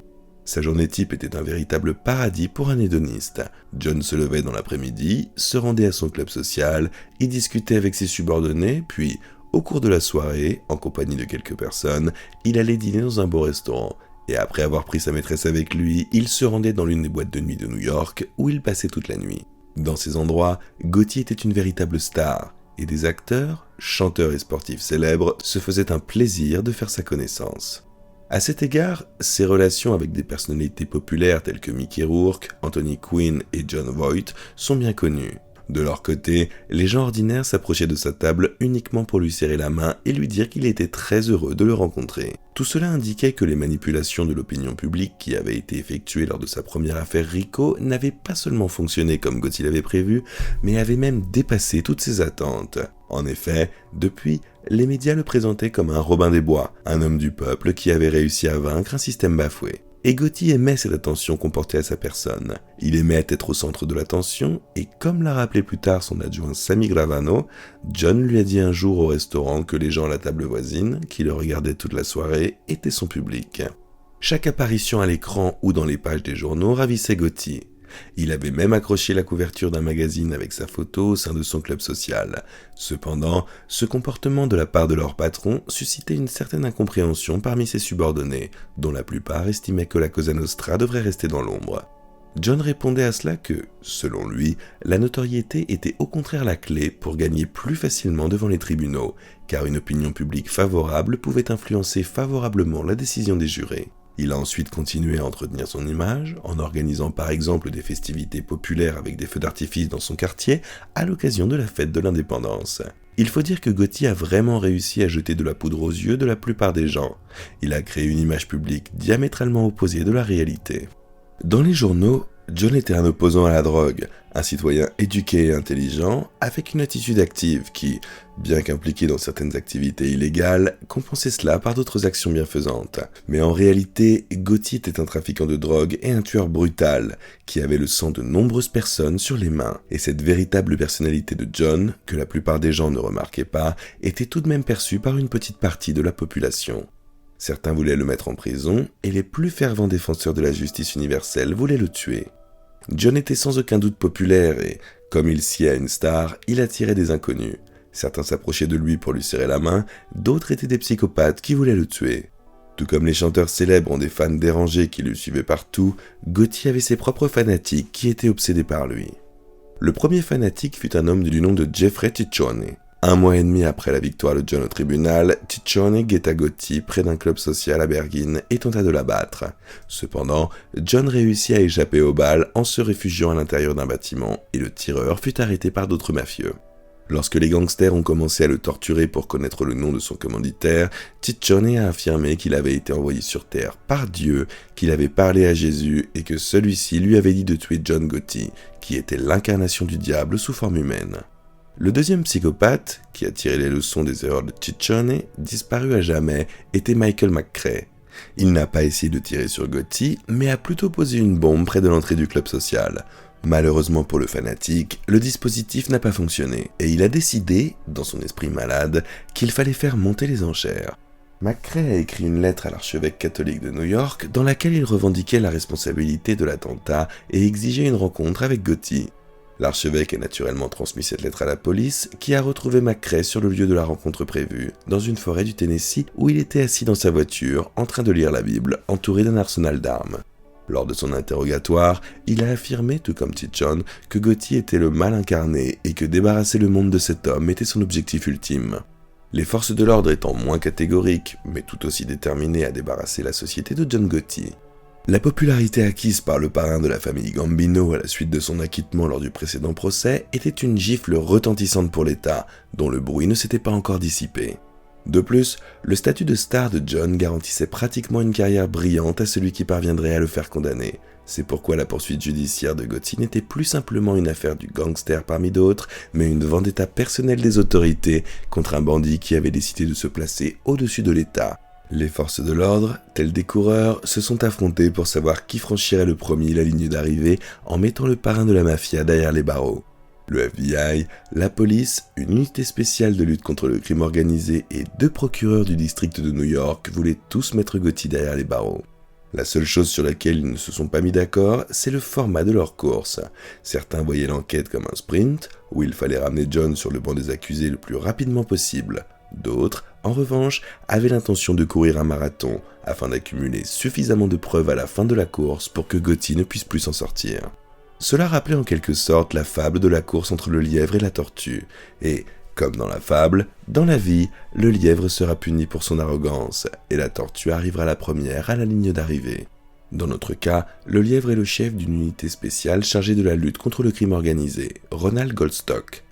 Sa journée type était un véritable paradis pour un hédoniste. John se levait dans l'après-midi, se rendait à son club social, y discutait avec ses subordonnés, puis, au cours de la soirée, en compagnie de quelques personnes, il allait dîner dans un beau restaurant. Et après avoir pris sa maîtresse avec lui, il se rendait dans l'une des boîtes de nuit de New York, où il passait toute la nuit. Dans ces endroits, Gotti était une véritable star. et des acteurs, chanteurs et sportifs célèbres se faisaient un plaisir de faire sa connaissance. À cet égard, ses relations avec des personnalités populaires telles que Mickey Rourke, Anthony Quinn et Jon Voight sont bien connues. De leur côté, les gens ordinaires s'approchaient de sa table uniquement pour lui serrer la main et lui dire qu'il était très heureux de le rencontrer. Tout cela indiquait que les manipulations de l'opinion publique qui avaient été effectuées lors de sa première affaire Rico n'avaient pas seulement fonctionné comme Gotti l'avait prévu, mais avaient même dépassé toutes ses attentes. En effet, depuis, les médias le présentaient comme un Robin des Bois, un homme du peuple qui avait réussi à vaincre un système bafoué. Et Gotti aimait cette attention qu'on portait à sa personne. Il aimait être au centre de l'attention, et comme l'a rappelé plus tard son adjoint Sammy Gravano, John lui a dit un jour au restaurant que les gens à la table voisine, qui le regardaient toute la soirée, étaient son public. Chaque apparition à l'écran ou dans les pages des journaux ravissait Gotti. Il avait même accroché la couverture d'un magazine avec sa photo au sein de son club social. Cependant, ce comportement de la part de leur patron suscitait une certaine incompréhension parmi ses subordonnés, dont la plupart estimaient que la Cosa Nostra devrait rester dans l'ombre. John répondait à cela que, selon lui, la notoriété était au contraire la clé pour gagner plus facilement devant les tribunaux, car une opinion publique favorable pouvait influencer favorablement la décision des jurés. Il a ensuite continué à entretenir son image, en organisant par exemple des festivités populaires avec des feux d'artifice dans son quartier, à l'occasion de la fête de l'indépendance. Il faut dire que Gotti a vraiment réussi à jeter de la poudre aux yeux de la plupart des gens. Il a créé une image publique diamétralement opposée de la réalité. Dans les journaux, John était un opposant à la drogue, un citoyen éduqué et intelligent, avec une attitude active qui, bien qu'impliqué dans certaines activités illégales, compensait cela par d'autres actions bienfaisantes. Mais en réalité, Gotti était un trafiquant de drogue et un tueur brutal, qui avait le sang de nombreuses personnes sur les mains. Et cette véritable personnalité de John, que la plupart des gens ne remarquaient pas, était tout de même perçue par une petite partie de la population. Certains voulaient le mettre en prison, et les plus fervents défenseurs de la justice universelle voulaient le tuer. John était sans aucun doute populaire et, comme il sied à une star, il attirait des inconnus. Certains s'approchaient de lui pour lui serrer la main, d'autres étaient des psychopathes qui voulaient le tuer. Tout comme les chanteurs célèbres ont des fans dérangés qui le suivaient partout, Gotti avait ses propres fanatiques qui étaient obsédés par lui. Le premier fanatique fut un homme du nom de Jeffrey Ciccione. 1 mois et demi après la victoire de John au tribunal, Ciccione guetta Gotti près d'un club social à Berghin et tenta de l'abattre. Cependant, John réussit à échapper aux balles en se réfugiant à l'intérieur d'un bâtiment et le tireur fut arrêté par d'autres mafieux. Lorsque les gangsters ont commencé à le torturer pour connaître le nom de son commanditaire, Ciccione a affirmé qu'il avait été envoyé sur terre par Dieu, qu'il avait parlé à Jésus et que celui-ci lui avait dit de tuer John Gotti, qui était l'incarnation du diable sous forme humaine. Le deuxième psychopathe, qui a tiré les leçons des erreurs de Ciccione, disparu à jamais, était Michael McCrae. Il n'a pas essayé de tirer sur Gotti, mais a plutôt posé une bombe près de l'entrée du club social. Malheureusement pour le fanatique, le dispositif n'a pas fonctionné, et il a décidé, dans son esprit malade, qu'il fallait faire monter les enchères. McCrae a écrit une lettre à l'archevêque catholique de New York dans laquelle il revendiquait la responsabilité de l'attentat et exigeait une rencontre avec Gotti. L'archevêque a naturellement transmis cette lettre à la police, qui a retrouvé McCrae sur le lieu de la rencontre prévue, dans une forêt du Tennessee où il était assis dans sa voiture, en train de lire la Bible, entouré d'un arsenal d'armes. Lors de son interrogatoire, il a affirmé, tout comme Ciccione, que Gotti était le mal incarné et que débarrasser le monde de cet homme était son objectif ultime. Les forces de l'ordre étant moins catégoriques, mais tout aussi déterminées à débarrasser la société de John Gotti. La popularité acquise par le parrain de la famille Gambino à la suite de son acquittement lors du précédent procès était une gifle retentissante pour l'État, dont le bruit ne s'était pas encore dissipé. De plus, le statut de star de John garantissait pratiquement une carrière brillante à celui qui parviendrait à le faire condamner. C'est pourquoi la poursuite judiciaire de Gotti n'était plus simplement une affaire du gangster parmi d'autres, mais une vendetta personnelle des autorités contre un bandit qui avait décidé de se placer au-dessus de l'État. Les forces de l'ordre, tels des coureurs, se sont affrontés pour savoir qui franchirait le premier la ligne d'arrivée en mettant le parrain de la mafia derrière les barreaux. Le FBI, la police, une unité spéciale de lutte contre le crime organisé et 2 procureurs du district de New York voulaient tous mettre Gotti derrière les barreaux. La seule chose sur laquelle ils ne se sont pas mis d'accord, c'est le format de leur course. Certains voyaient l'enquête comme un sprint, où il fallait ramener John sur le banc des accusés le plus rapidement possible. D'autres, en revanche, avaient l'intention de courir un marathon, afin d'accumuler suffisamment de preuves à la fin de la course pour que Gotti ne puisse plus s'en sortir. Cela rappelait en quelque sorte la fable de la course entre le lièvre et la tortue, et, Comme dans la fable, dans la vie, le lièvre sera puni pour son arrogance, et la tortue arrivera la première à la ligne d'arrivée. Dans notre cas, le lièvre est le chef d'une unité spéciale chargée de la lutte contre le crime organisé, Ronald Goldstock.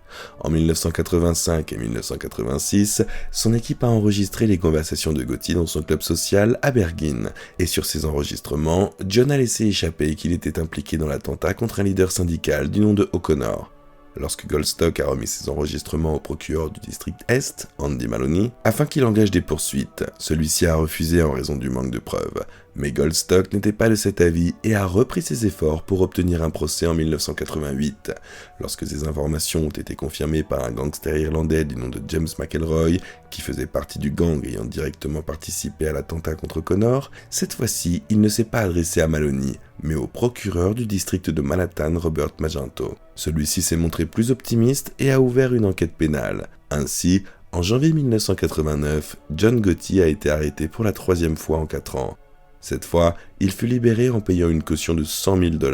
En 1985 et 1986, son équipe a enregistré les conversations de Gotti dans son club social à Bergin, et sur ces enregistrements, John a laissé échapper qu'il était impliqué dans l'attentat contre un leader syndical du nom de O'Connor. Lorsque Goldstock a remis ses enregistrements au procureur du district Est, Andy Maloney, afin qu'il engage des poursuites, celui-ci a refusé en raison du manque de preuves. Mais Goldstock n'était pas de cet avis et a repris ses efforts pour obtenir un procès en 1988. Lorsque ces informations ont été confirmées par un gangster irlandais du nom de James McElroy, qui faisait partie du gang ayant directement participé à l'attentat contre Connor, cette fois-ci, il ne s'est pas adressé à Maloney, mais au procureur du district de Manhattan, Robert Magento. Celui-ci s'est montré plus optimiste et a ouvert une enquête pénale. Ainsi, en janvier 1989, John Gotti a été arrêté pour la 3e fois en 4 ans. Cette fois, il fut libéré en payant une caution de $100 000,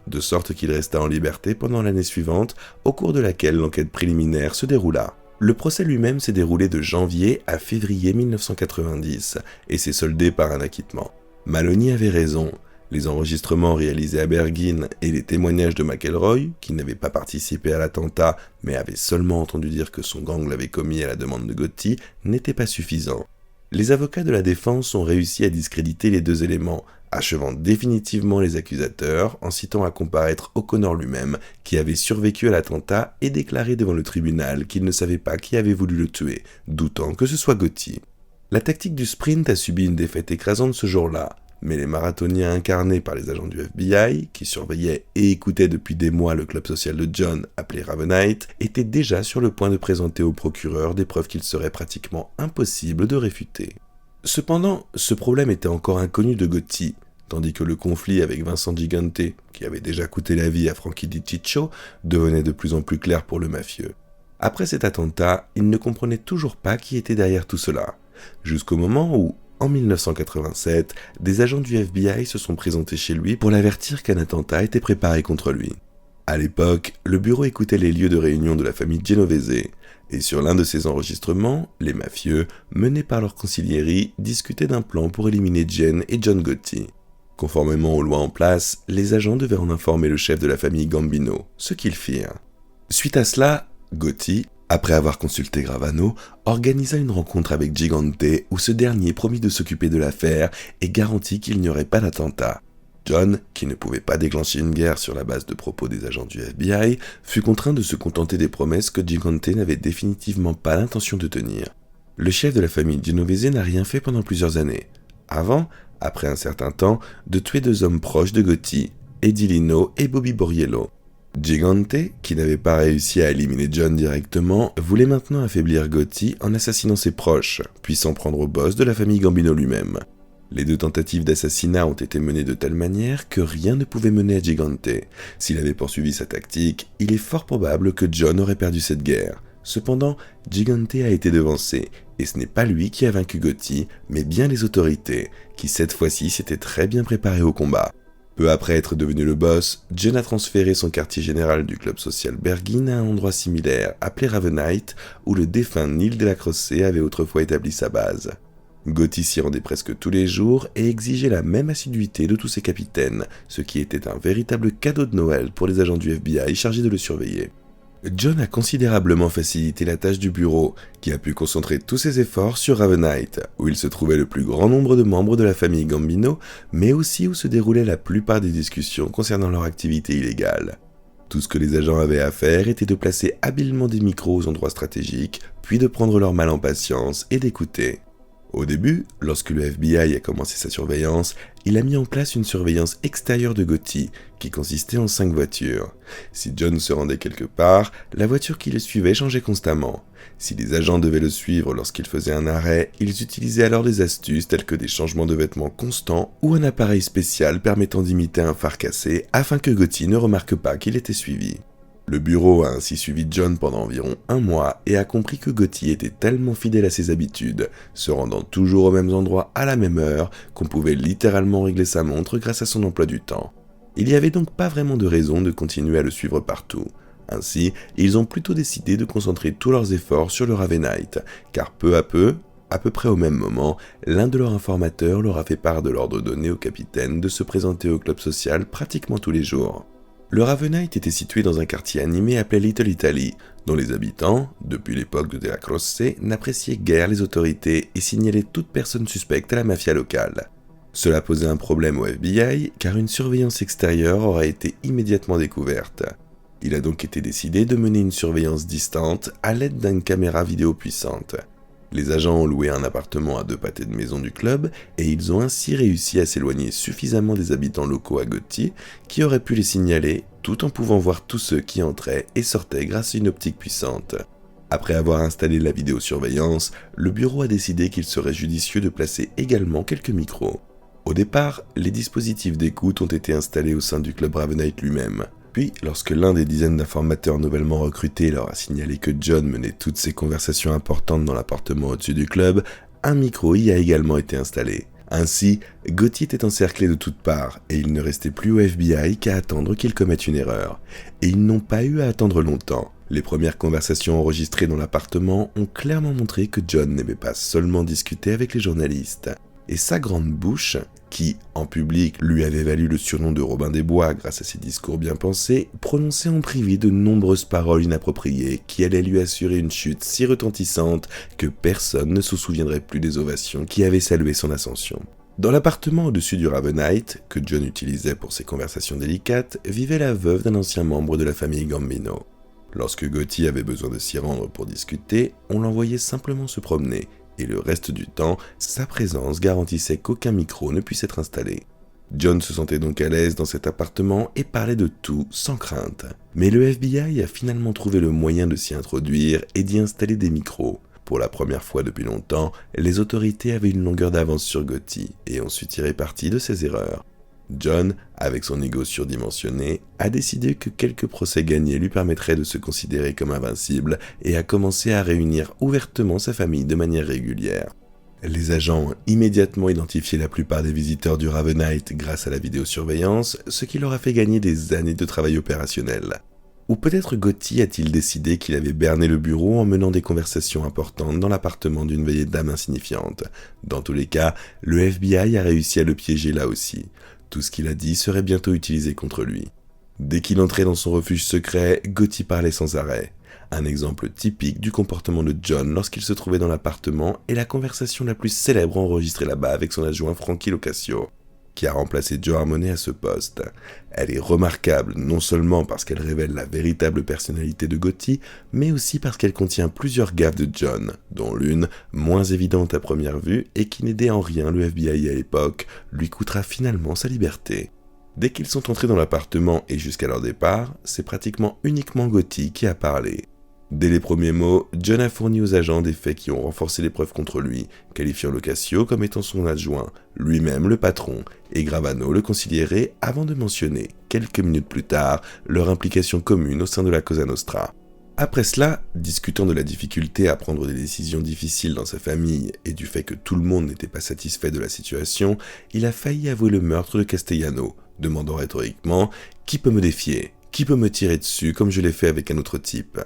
de sorte qu'il resta en liberté pendant l'année suivante, au cours de laquelle l'enquête préliminaire se déroula. Le procès lui-même s'est déroulé de janvier à février 1990 et s'est soldé par un acquittement. Maloney avait raison. Les enregistrements réalisés à Bergin et les témoignages de McElroy, qui n'avait pas participé à l'attentat mais avait seulement entendu dire que son gang l'avait commis à la demande de Gotti, n'étaient pas suffisants. Les avocats de la défense ont réussi à discréditer les deux éléments, achevant définitivement les accusateurs en citant à comparaître O'Connor lui-même, qui avait survécu à l'attentat et déclaré devant le tribunal qu'il ne savait pas qui avait voulu le tuer, doutant que ce soit Gotti. La tactique du sprint a subi une défaite écrasante ce jour-là, mais les marathoniens incarnés par les agents du FBI, qui surveillaient et écoutaient depuis des mois le club social de John, appelé Ravenite, étaient déjà sur le point de présenter au procureur des preuves qu'il serait pratiquement impossible de réfuter. Cependant, ce problème était encore inconnu de Gotti, tandis que le conflit avec Vincent Gigante, qui avait déjà coûté la vie à Frankie DiCiccio, devenait de plus en plus clair pour le mafieux. Après cet attentat, il ne comprenait toujours pas qui était derrière tout cela, jusqu'au moment où, en 1987, des agents du FBI se sont présentés chez lui pour l'avertir qu'un attentat était préparé contre lui. À l'époque, le bureau écoutait les lieux de réunion de la famille Genovese, et sur l'un de ces enregistrements, les mafieux, menés par leur conciliérie, discutaient d'un plan pour éliminer Jen et John Gotti. Conformément aux lois en place, les agents devaient en informer le chef de la famille Gambino, ce qu'ils firent. Suite à cela, Gotti, après avoir consulté Gravano, organisa une rencontre avec Gigante où ce dernier promit de s'occuper de l'affaire et garantit qu'il n'y aurait pas d'attentat. John, qui ne pouvait pas déclencher une guerre sur la base de propos des agents du FBI, fut contraint de se contenter des promesses que Gigante n'avait définitivement pas l'intention de tenir. Le chef de la famille Genovese n'a rien fait pendant plusieurs années, avant, après un certain temps, de tuer 2 hommes proches de Gotti, Eddie Lino et Bobby Borriello. Gigante, qui n'avait pas réussi à éliminer John directement, voulait maintenant affaiblir Gotti en assassinant ses proches, puis s'en prendre au boss de la famille Gambino lui-même. Les 2 tentatives d'assassinat ont été menées de telle manière que rien ne pouvait mener à Gigante. S'il avait poursuivi sa tactique, il est fort probable que John aurait perdu cette guerre. Cependant, Gigante a été devancé, et ce n'est pas lui qui a vaincu Gotti, mais bien les autorités, qui cette fois-ci s'étaient très bien préparées au combat. Peu après être devenu le boss, John a transféré son quartier général du club social Bergin à un endroit similaire, appelé Ravenite, où le défunt Neil Delacroce avait autrefois établi sa base. Gotti s'y rendait presque tous les jours et exigeait la même assiduité de tous ses capitaines, ce qui était un véritable cadeau de Noël pour les agents du FBI chargés de le surveiller. John a considérablement facilité la tâche du bureau, qui a pu concentrer tous ses efforts sur Ravenite, où il se trouvait le plus grand nombre de membres de la famille Gambino, mais aussi où se déroulaient la plupart des discussions concernant leur activité illégale. Tout ce que les agents avaient à faire était de placer habilement des micros aux endroits stratégiques, puis de prendre leur mal en patience et d'écouter. Au début, lorsque le FBI a commencé sa surveillance, il a mis en place une surveillance extérieure de Gotti, qui consistait en 5 voitures. Si John se rendait quelque part, la voiture qui le suivait changeait constamment. Si les agents devaient le suivre lorsqu'il faisait un arrêt, ils utilisaient alors des astuces telles que des changements de vêtements constants ou un appareil spécial permettant d'imiter un phare cassé afin que Gotti ne remarque pas qu'il était suivi. Le bureau a ainsi suivi John pendant environ 1 mois et a compris que Gotti était tellement fidèle à ses habitudes, se rendant toujours aux mêmes endroits à la même heure, qu'on pouvait littéralement régler sa montre grâce à son emploi du temps. Il n'y avait donc pas vraiment de raison de continuer à le suivre partout. Ainsi, ils ont plutôt décidé de concentrer tous leurs efforts sur le Ravenite, car peu à peu près au même moment, l'un de leurs informateurs leur a fait part de l'ordre donné au capitaine de se présenter au club social pratiquement tous les jours. Le Ravenite était situé dans un quartier animé appelé Little Italy, dont les habitants, depuis l'époque de Della Croce, n'appréciaient guère les autorités et signalaient toute personne suspecte à la mafia locale. Cela posait un problème au FBI, car une surveillance extérieure aurait été immédiatement découverte. Il a donc été décidé de mener une surveillance distante à l'aide d'une caméra vidéo puissante. Les agents ont loué un appartement à 2 pâtés de maison du club et ils ont ainsi réussi à s'éloigner suffisamment des habitants locaux à Gotti qui auraient pu les signaler tout en pouvant voir tous ceux qui entraient et sortaient grâce à une optique puissante. Après avoir installé la vidéosurveillance, le bureau a décidé qu'il serait judicieux de placer également quelques micros. Au départ, les dispositifs d'écoute ont été installés au sein du club Ravenite lui-même. Puis, lorsque l'un des dizaines d'informateurs nouvellement recrutés leur a signalé que John menait toutes ses conversations importantes dans l'appartement au-dessus du club, un micro y a également été installé. Ainsi, Gotti était encerclé de toutes parts et il ne restait plus au FBI qu'à attendre qu'il commette une erreur. Et ils n'ont pas eu à attendre longtemps. Les premières conversations enregistrées dans l'appartement ont clairement montré que John n'aimait pas seulement discuter avec les journalistes. Et sa grande bouche, qui, en public, lui avait valu le surnom de Robin des Bois grâce à ses discours bien pensés, prononçait en privé de nombreuses paroles inappropriées qui allaient lui assurer une chute si retentissante que personne ne se souviendrait plus des ovations qui avaient salué son ascension. Dans l'appartement au-dessus du Ravenite, que John utilisait pour ses conversations délicates, vivait la veuve d'un ancien membre de la famille Gambino. Lorsque Gotti avait besoin de s'y rendre pour discuter, on l'envoyait simplement se promener, et le reste du temps, sa présence garantissait qu'aucun micro ne puisse être installé. John se sentait donc à l'aise dans cet appartement et parlait de tout sans crainte. Mais le FBI a finalement trouvé le moyen de s'y introduire et d'y installer des micros. Pour la première fois depuis longtemps, les autorités avaient une longueur d'avance sur Gotti et ont su tirer parti de ses erreurs. John, avec son ego surdimensionné, a décidé que quelques procès gagnés lui permettraient de se considérer comme invincible et a commencé à réunir ouvertement sa famille de manière régulière. Les agents ont immédiatement identifié la plupart des visiteurs du Ravenite grâce à la vidéosurveillance, ce qui leur a fait gagner des années de travail opérationnel. Ou peut-être Gotti a-t-il décidé qu'il avait berné le bureau en menant des conversations importantes dans l'appartement d'une veillée dame insignifiante. Dans tous les cas, le FBI a réussi à le piéger là aussi. Tout ce qu'il a dit serait bientôt utilisé contre lui. Dès qu'il entrait dans son refuge secret, Gotti parlait sans arrêt. Un exemple typique du comportement de John lorsqu'il se trouvait dans l'appartement est la conversation la plus célèbre enregistrée là-bas avec son adjoint Frankie Locascio, qui a remplacé Joe Harmony à ce poste. Elle est remarquable non seulement parce qu'elle révèle la véritable personnalité de Gotti, mais aussi parce qu'elle contient plusieurs gaffes de John, dont l'une, moins évidente à première vue et qui n'aidait en rien le FBI à l'époque, lui coûtera finalement sa liberté. Dès qu'ils sont entrés dans l'appartement et jusqu'à leur départ, c'est pratiquement uniquement Gotti qui a parlé. Dès les premiers mots, John a fourni aux agents des faits qui ont renforcé les preuves contre lui, qualifiant Locascio comme étant son adjoint, lui-même le patron, et Gravano le consigliere avant de mentionner, quelques minutes plus tard, leur implication commune au sein de la Cosa Nostra. Après cela, discutant de la difficulté à prendre des décisions difficiles dans sa famille et du fait que tout le monde n'était pas satisfait de la situation, il a failli avouer le meurtre de Castellano, demandant rhétoriquement « Qui peut me défier ? Qui peut me tirer dessus comme je l'ai fait avec un autre type ?»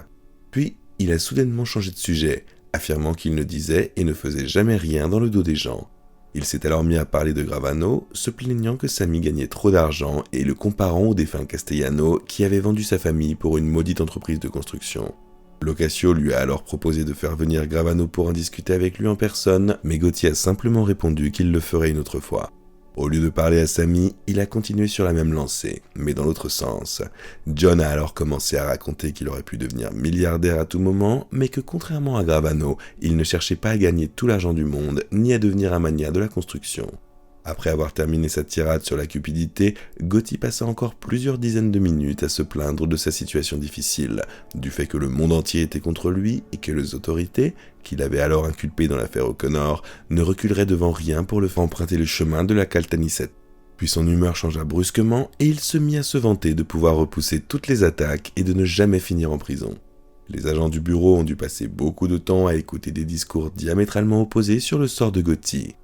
Puis, il a soudainement changé de sujet, affirmant qu'il ne disait et ne faisait jamais rien dans le dos des gens. Il s'est alors mis à parler de Gravano, se plaignant que Sammy gagnait trop d'argent et le comparant au défunt Castellano qui avait vendu sa famille pour une maudite entreprise de construction. Locascio lui a alors proposé de faire venir Gravano pour en discuter avec lui en personne, mais Gotti a simplement répondu qu'il le ferait une autre fois. Au lieu de parler à Sammy, il a continué sur la même lancée, mais dans l'autre sens. John a alors commencé à raconter qu'il aurait pu devenir milliardaire à tout moment, mais que contrairement à Gravano, il ne cherchait pas à gagner tout l'argent du monde, ni à devenir un mania de la construction. Après avoir terminé sa tirade sur la cupidité, Gotti passa encore plusieurs dizaines de minutes à se plaindre de sa situation difficile, du fait que le monde entier était contre lui et que les autorités, qu'il avait alors inculpées dans l'affaire O'Connor, ne reculeraient devant rien pour le faire emprunter le chemin de la Caltanissette. Puis son humeur changea brusquement et il se mit à se vanter de pouvoir repousser toutes les attaques et de ne jamais finir en prison. Les agents du bureau ont dû passer beaucoup de temps à écouter des discours diamétralement opposés sur le sort de Gotti.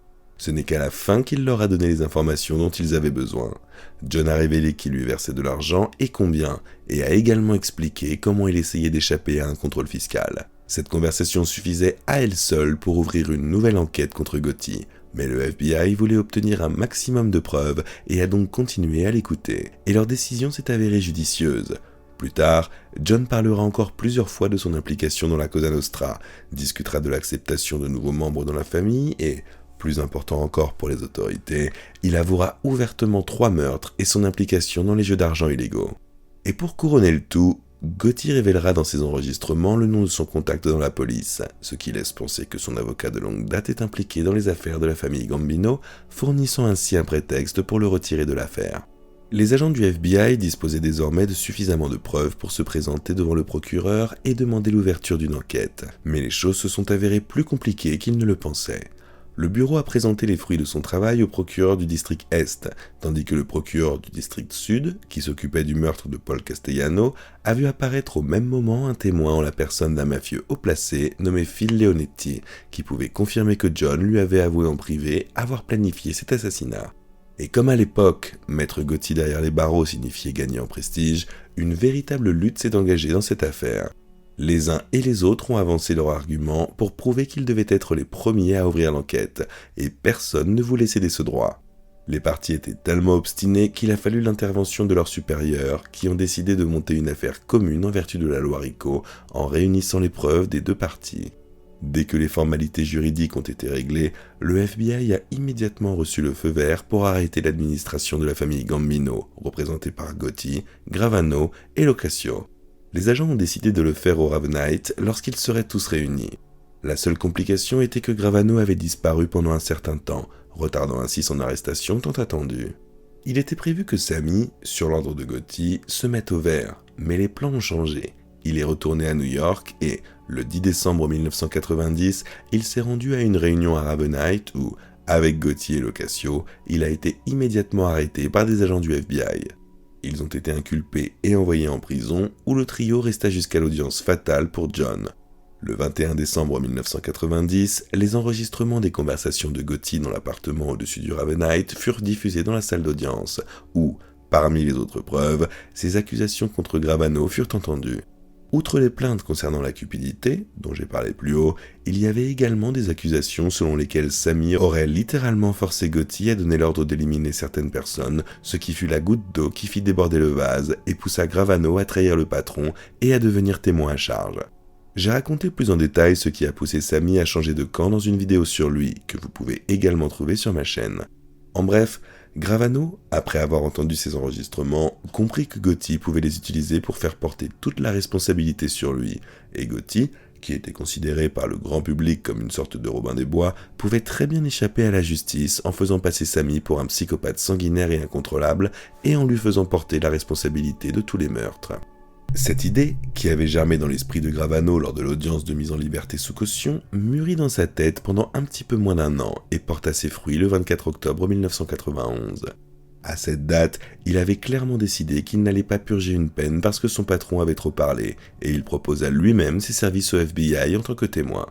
Ce n'est qu'à la fin qu'il leur a donné les informations dont ils avaient besoin. John a révélé qu'il lui versait de l'argent et combien, et a également expliqué comment il essayait d'échapper à un contrôle fiscal. Cette conversation suffisait à elle seule pour ouvrir une nouvelle enquête contre Gotti, mais le FBI voulait obtenir un maximum de preuves et a donc continué à l'écouter, et leur décision s'est avérée judicieuse. Plus tard, John parlera encore plusieurs fois de son implication dans la Cosa Nostra, discutera de l'acceptation de nouveaux membres dans la famille et, plus important encore pour les autorités, il avouera ouvertement 3 meurtres et son implication dans les jeux d'argent illégaux. Et pour couronner le tout, Gotti révélera dans ses enregistrements le nom de son contact dans la police, ce qui laisse penser que son avocat de longue date est impliqué dans les affaires de la famille Gambino, fournissant ainsi un prétexte pour le retirer de l'affaire. Les agents du FBI disposaient désormais de suffisamment de preuves pour se présenter devant le procureur et demander l'ouverture d'une enquête, mais les choses se sont avérées plus compliquées qu'ils ne le pensaient. Le bureau a présenté les fruits de son travail au procureur du district Est, tandis que le procureur du district Sud, qui s'occupait du meurtre de Paul Castellano, a vu apparaître au même moment un témoin en la personne d'un mafieux haut placé nommé Phil Leonetti, qui pouvait confirmer que John lui avait avoué en privé avoir planifié cet assassinat. Et comme à l'époque, mettre Gotti derrière les barreaux signifiait gagner en prestige, une véritable lutte s'est engagée dans cette affaire. Les uns et les autres ont avancé leurs arguments pour prouver qu'ils devaient être les premiers à ouvrir l'enquête, et personne ne voulait céder ce droit. Les parties étaient tellement obstinées qu'il a fallu l'intervention de leurs supérieurs, qui ont décidé de monter une affaire commune en vertu de la loi RICO, en réunissant les preuves des 2 parties. Dès que les formalités juridiques ont été réglées, le FBI a immédiatement reçu le feu vert pour arrêter l'administration de la famille Gambino, représentée par Gotti, Gravano et Locascio. Les agents ont décidé de le faire au Ravenite lorsqu'ils seraient tous réunis. La seule complication était que Gravano avait disparu pendant un certain temps, retardant ainsi son arrestation tant attendue. Il était prévu que Sammy, sur l'ordre de Gotti, se mette au vert, mais les plans ont changé. Il est retourné à New York et, le 10 décembre 1990, il s'est rendu à une réunion à Ravenite où, avec Gotti et Locascio, il a été immédiatement arrêté par des agents du FBI. Ils ont été inculpés et envoyés en prison, où le trio resta jusqu'à l'audience fatale pour John. Le 21 décembre 1990, les enregistrements des conversations de Gotti dans l'appartement au-dessus du Ravenite furent diffusés dans la salle d'audience, où, parmi les autres preuves, ses accusations contre Gravano furent entendues. Outre les plaintes concernant la cupidité, dont j'ai parlé plus haut, il y avait également des accusations selon lesquelles Sammy aurait littéralement forcé Gotti à donner l'ordre d'éliminer certaines personnes, ce qui fut la goutte d'eau qui fit déborder le vase et poussa Gravano à trahir le patron et à devenir témoin à charge. J'ai raconté plus en détail ce qui a poussé Sammy à changer de camp dans une vidéo sur lui, que vous pouvez également trouver sur ma chaîne. En bref, Gravano, après avoir entendu ces enregistrements, comprit que Gotti pouvait les utiliser pour faire porter toute la responsabilité sur lui, et Gotti, qui était considéré par le grand public comme une sorte de Robin des Bois, pouvait très bien échapper à la justice en faisant passer Sammy pour un psychopathe sanguinaire et incontrôlable, et en lui faisant porter la responsabilité de tous les meurtres. Cette idée, qui avait germé dans l'esprit de Gravano lors de l'audience de mise en liberté sous caution, mûrit dans sa tête pendant un petit peu moins d'1 an et porta ses fruits le 24 octobre 1991. À cette date, il avait clairement décidé qu'il n'allait pas purger une peine parce que son patron avait trop parlé, et il proposa lui-même ses services au FBI en tant que témoin.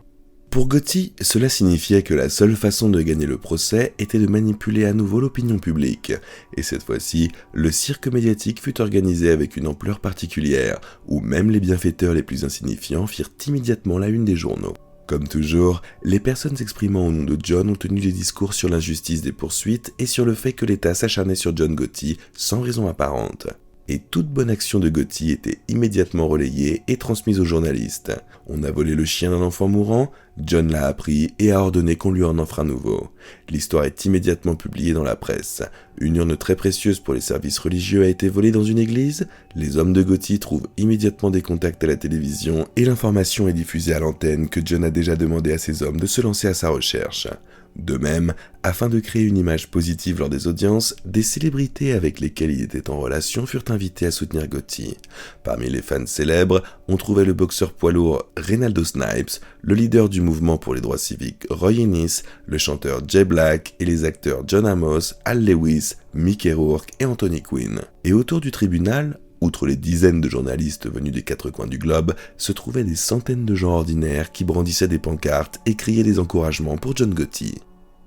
Pour Gotti, cela signifiait que la seule façon de gagner le procès était de manipuler à nouveau l'opinion publique, et cette fois-ci, le cirque médiatique fut organisé avec une ampleur particulière, où même les bienfaiteurs les plus insignifiants firent immédiatement la une des journaux. Comme toujours, les personnes s'exprimant au nom de John ont tenu des discours sur l'injustice des poursuites et sur le fait que l'État s'acharnait sur John Gotti sans raison apparente. Et toute bonne action de Gotti était immédiatement relayée et transmise aux journalistes. On a volé le chien d'un enfant mourant, John l'a appris et a ordonné qu'on lui en offre un nouveau. L'histoire est immédiatement publiée dans la presse. Une urne très précieuse pour les services religieux a été volée dans une église, les hommes de Gotti trouvent immédiatement des contacts à la télévision et l'information est diffusée à l'antenne que John a déjà demandé à ses hommes de se lancer à sa recherche. De même, afin de créer une image positive lors des audiences, des célébrités avec lesquelles il était en relation furent invitées à soutenir Gotti. Parmi les fans célèbres, on trouvait le boxeur poids lourd Reynaldo Snipes, le leader du mouvement pour les droits civiques Roy Innis, le chanteur Jay Black et les acteurs John Amos, Al Lewis, Mickey Rourke et Anthony Quinn. Et autour du tribunal, outre les dizaines de journalistes venus des 4 coins du globe, se trouvaient des centaines de gens ordinaires qui brandissaient des pancartes et criaient des encouragements pour John Gotti.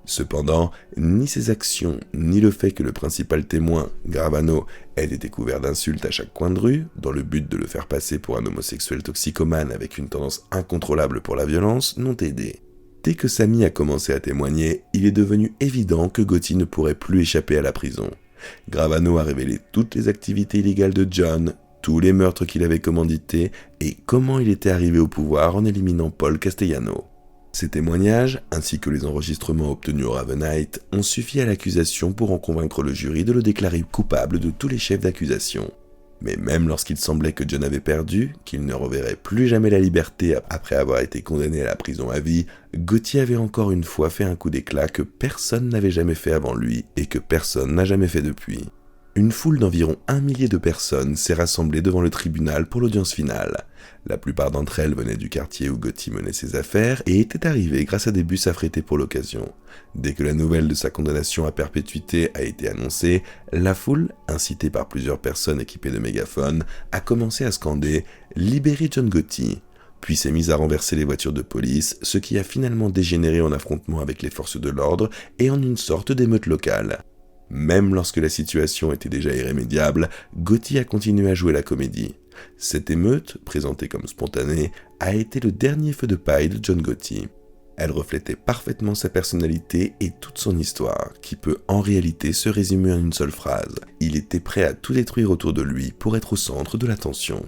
Cependant, ni ses actions, ni le fait que le principal témoin, Gravano, ait été couvert d'insultes à chaque coin de rue, dans le but de le faire passer pour un homosexuel toxicomane avec une tendance incontrôlable pour la violence, n'ont aidé. Dès que Sammy a commencé à témoigner, il est devenu évident que Gotti ne pourrait plus échapper à la prison. Gravano a révélé toutes les activités illégales de John, tous les meurtres qu'il avait commandités et comment il était arrivé au pouvoir en éliminant Paul Castellano. Ces témoignages, ainsi que les enregistrements obtenus au Ravenite, ont suffi à l'accusation pour en convaincre le jury de le déclarer coupable de tous les chefs d'accusation. Mais même lorsqu'il semblait que John avait perdu, qu'il ne reverrait plus jamais la liberté après avoir été condamné à la prison à vie, Gotti avait encore une fois fait un coup d'éclat que personne n'avait jamais fait avant lui et que personne n'a jamais fait depuis. Une foule d'environ 1 millier de personnes s'est rassemblée devant le tribunal pour l'audience finale. La plupart d'entre elles venaient du quartier où Gotti menait ses affaires et étaient arrivées grâce à des bus affrétés pour l'occasion. Dès que la nouvelle de sa condamnation à perpétuité a été annoncée, la foule, incitée par plusieurs personnes équipées de mégaphones, a commencé à scander « Libérez John Gotti », puis s'est mise à renverser les voitures de police, ce qui a finalement dégénéré en affrontement avec les forces de l'ordre et en une sorte d'émeute locale. Même lorsque la situation était déjà irrémédiable, Gotti a continué à jouer la comédie. Cette émeute, présentée comme spontanée, a été le dernier feu de paille de John Gotti. Elle reflétait parfaitement sa personnalité et toute son histoire, qui peut en réalité se résumer en une seule phrase. Il était prêt à tout détruire autour de lui pour être au centre de l'attention.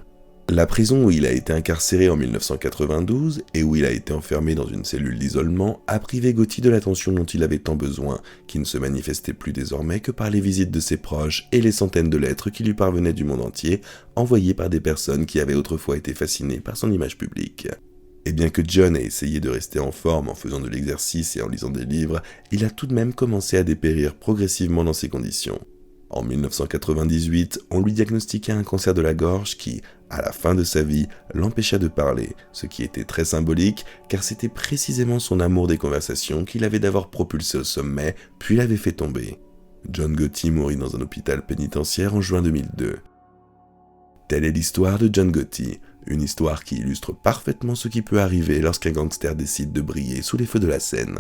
La prison où il a été incarcéré en 1992 et où il a été enfermé dans une cellule d'isolement a privé Gotti de l'attention dont il avait tant besoin, qui ne se manifestait plus désormais que par les visites de ses proches et les centaines de lettres qui lui parvenaient du monde entier, envoyées par des personnes qui avaient autrefois été fascinées par son image publique. Et bien que John ait essayé de rester en forme en faisant de l'exercice et en lisant des livres, il a tout de même commencé à dépérir progressivement dans ces conditions. En 1998, on lui diagnostiqua un cancer de la gorge qui, à la fin de sa vie, l'empêcha de parler, ce qui était très symbolique car c'était précisément son amour des conversations qui l'avait d'abord propulsé au sommet, puis l'avait fait tomber. John Gotti mourut dans un hôpital pénitentiaire en juin 2002. Telle est l'histoire de John Gotti, une histoire qui illustre parfaitement ce qui peut arriver lorsqu'un gangster décide de briller sous les feux de la scène.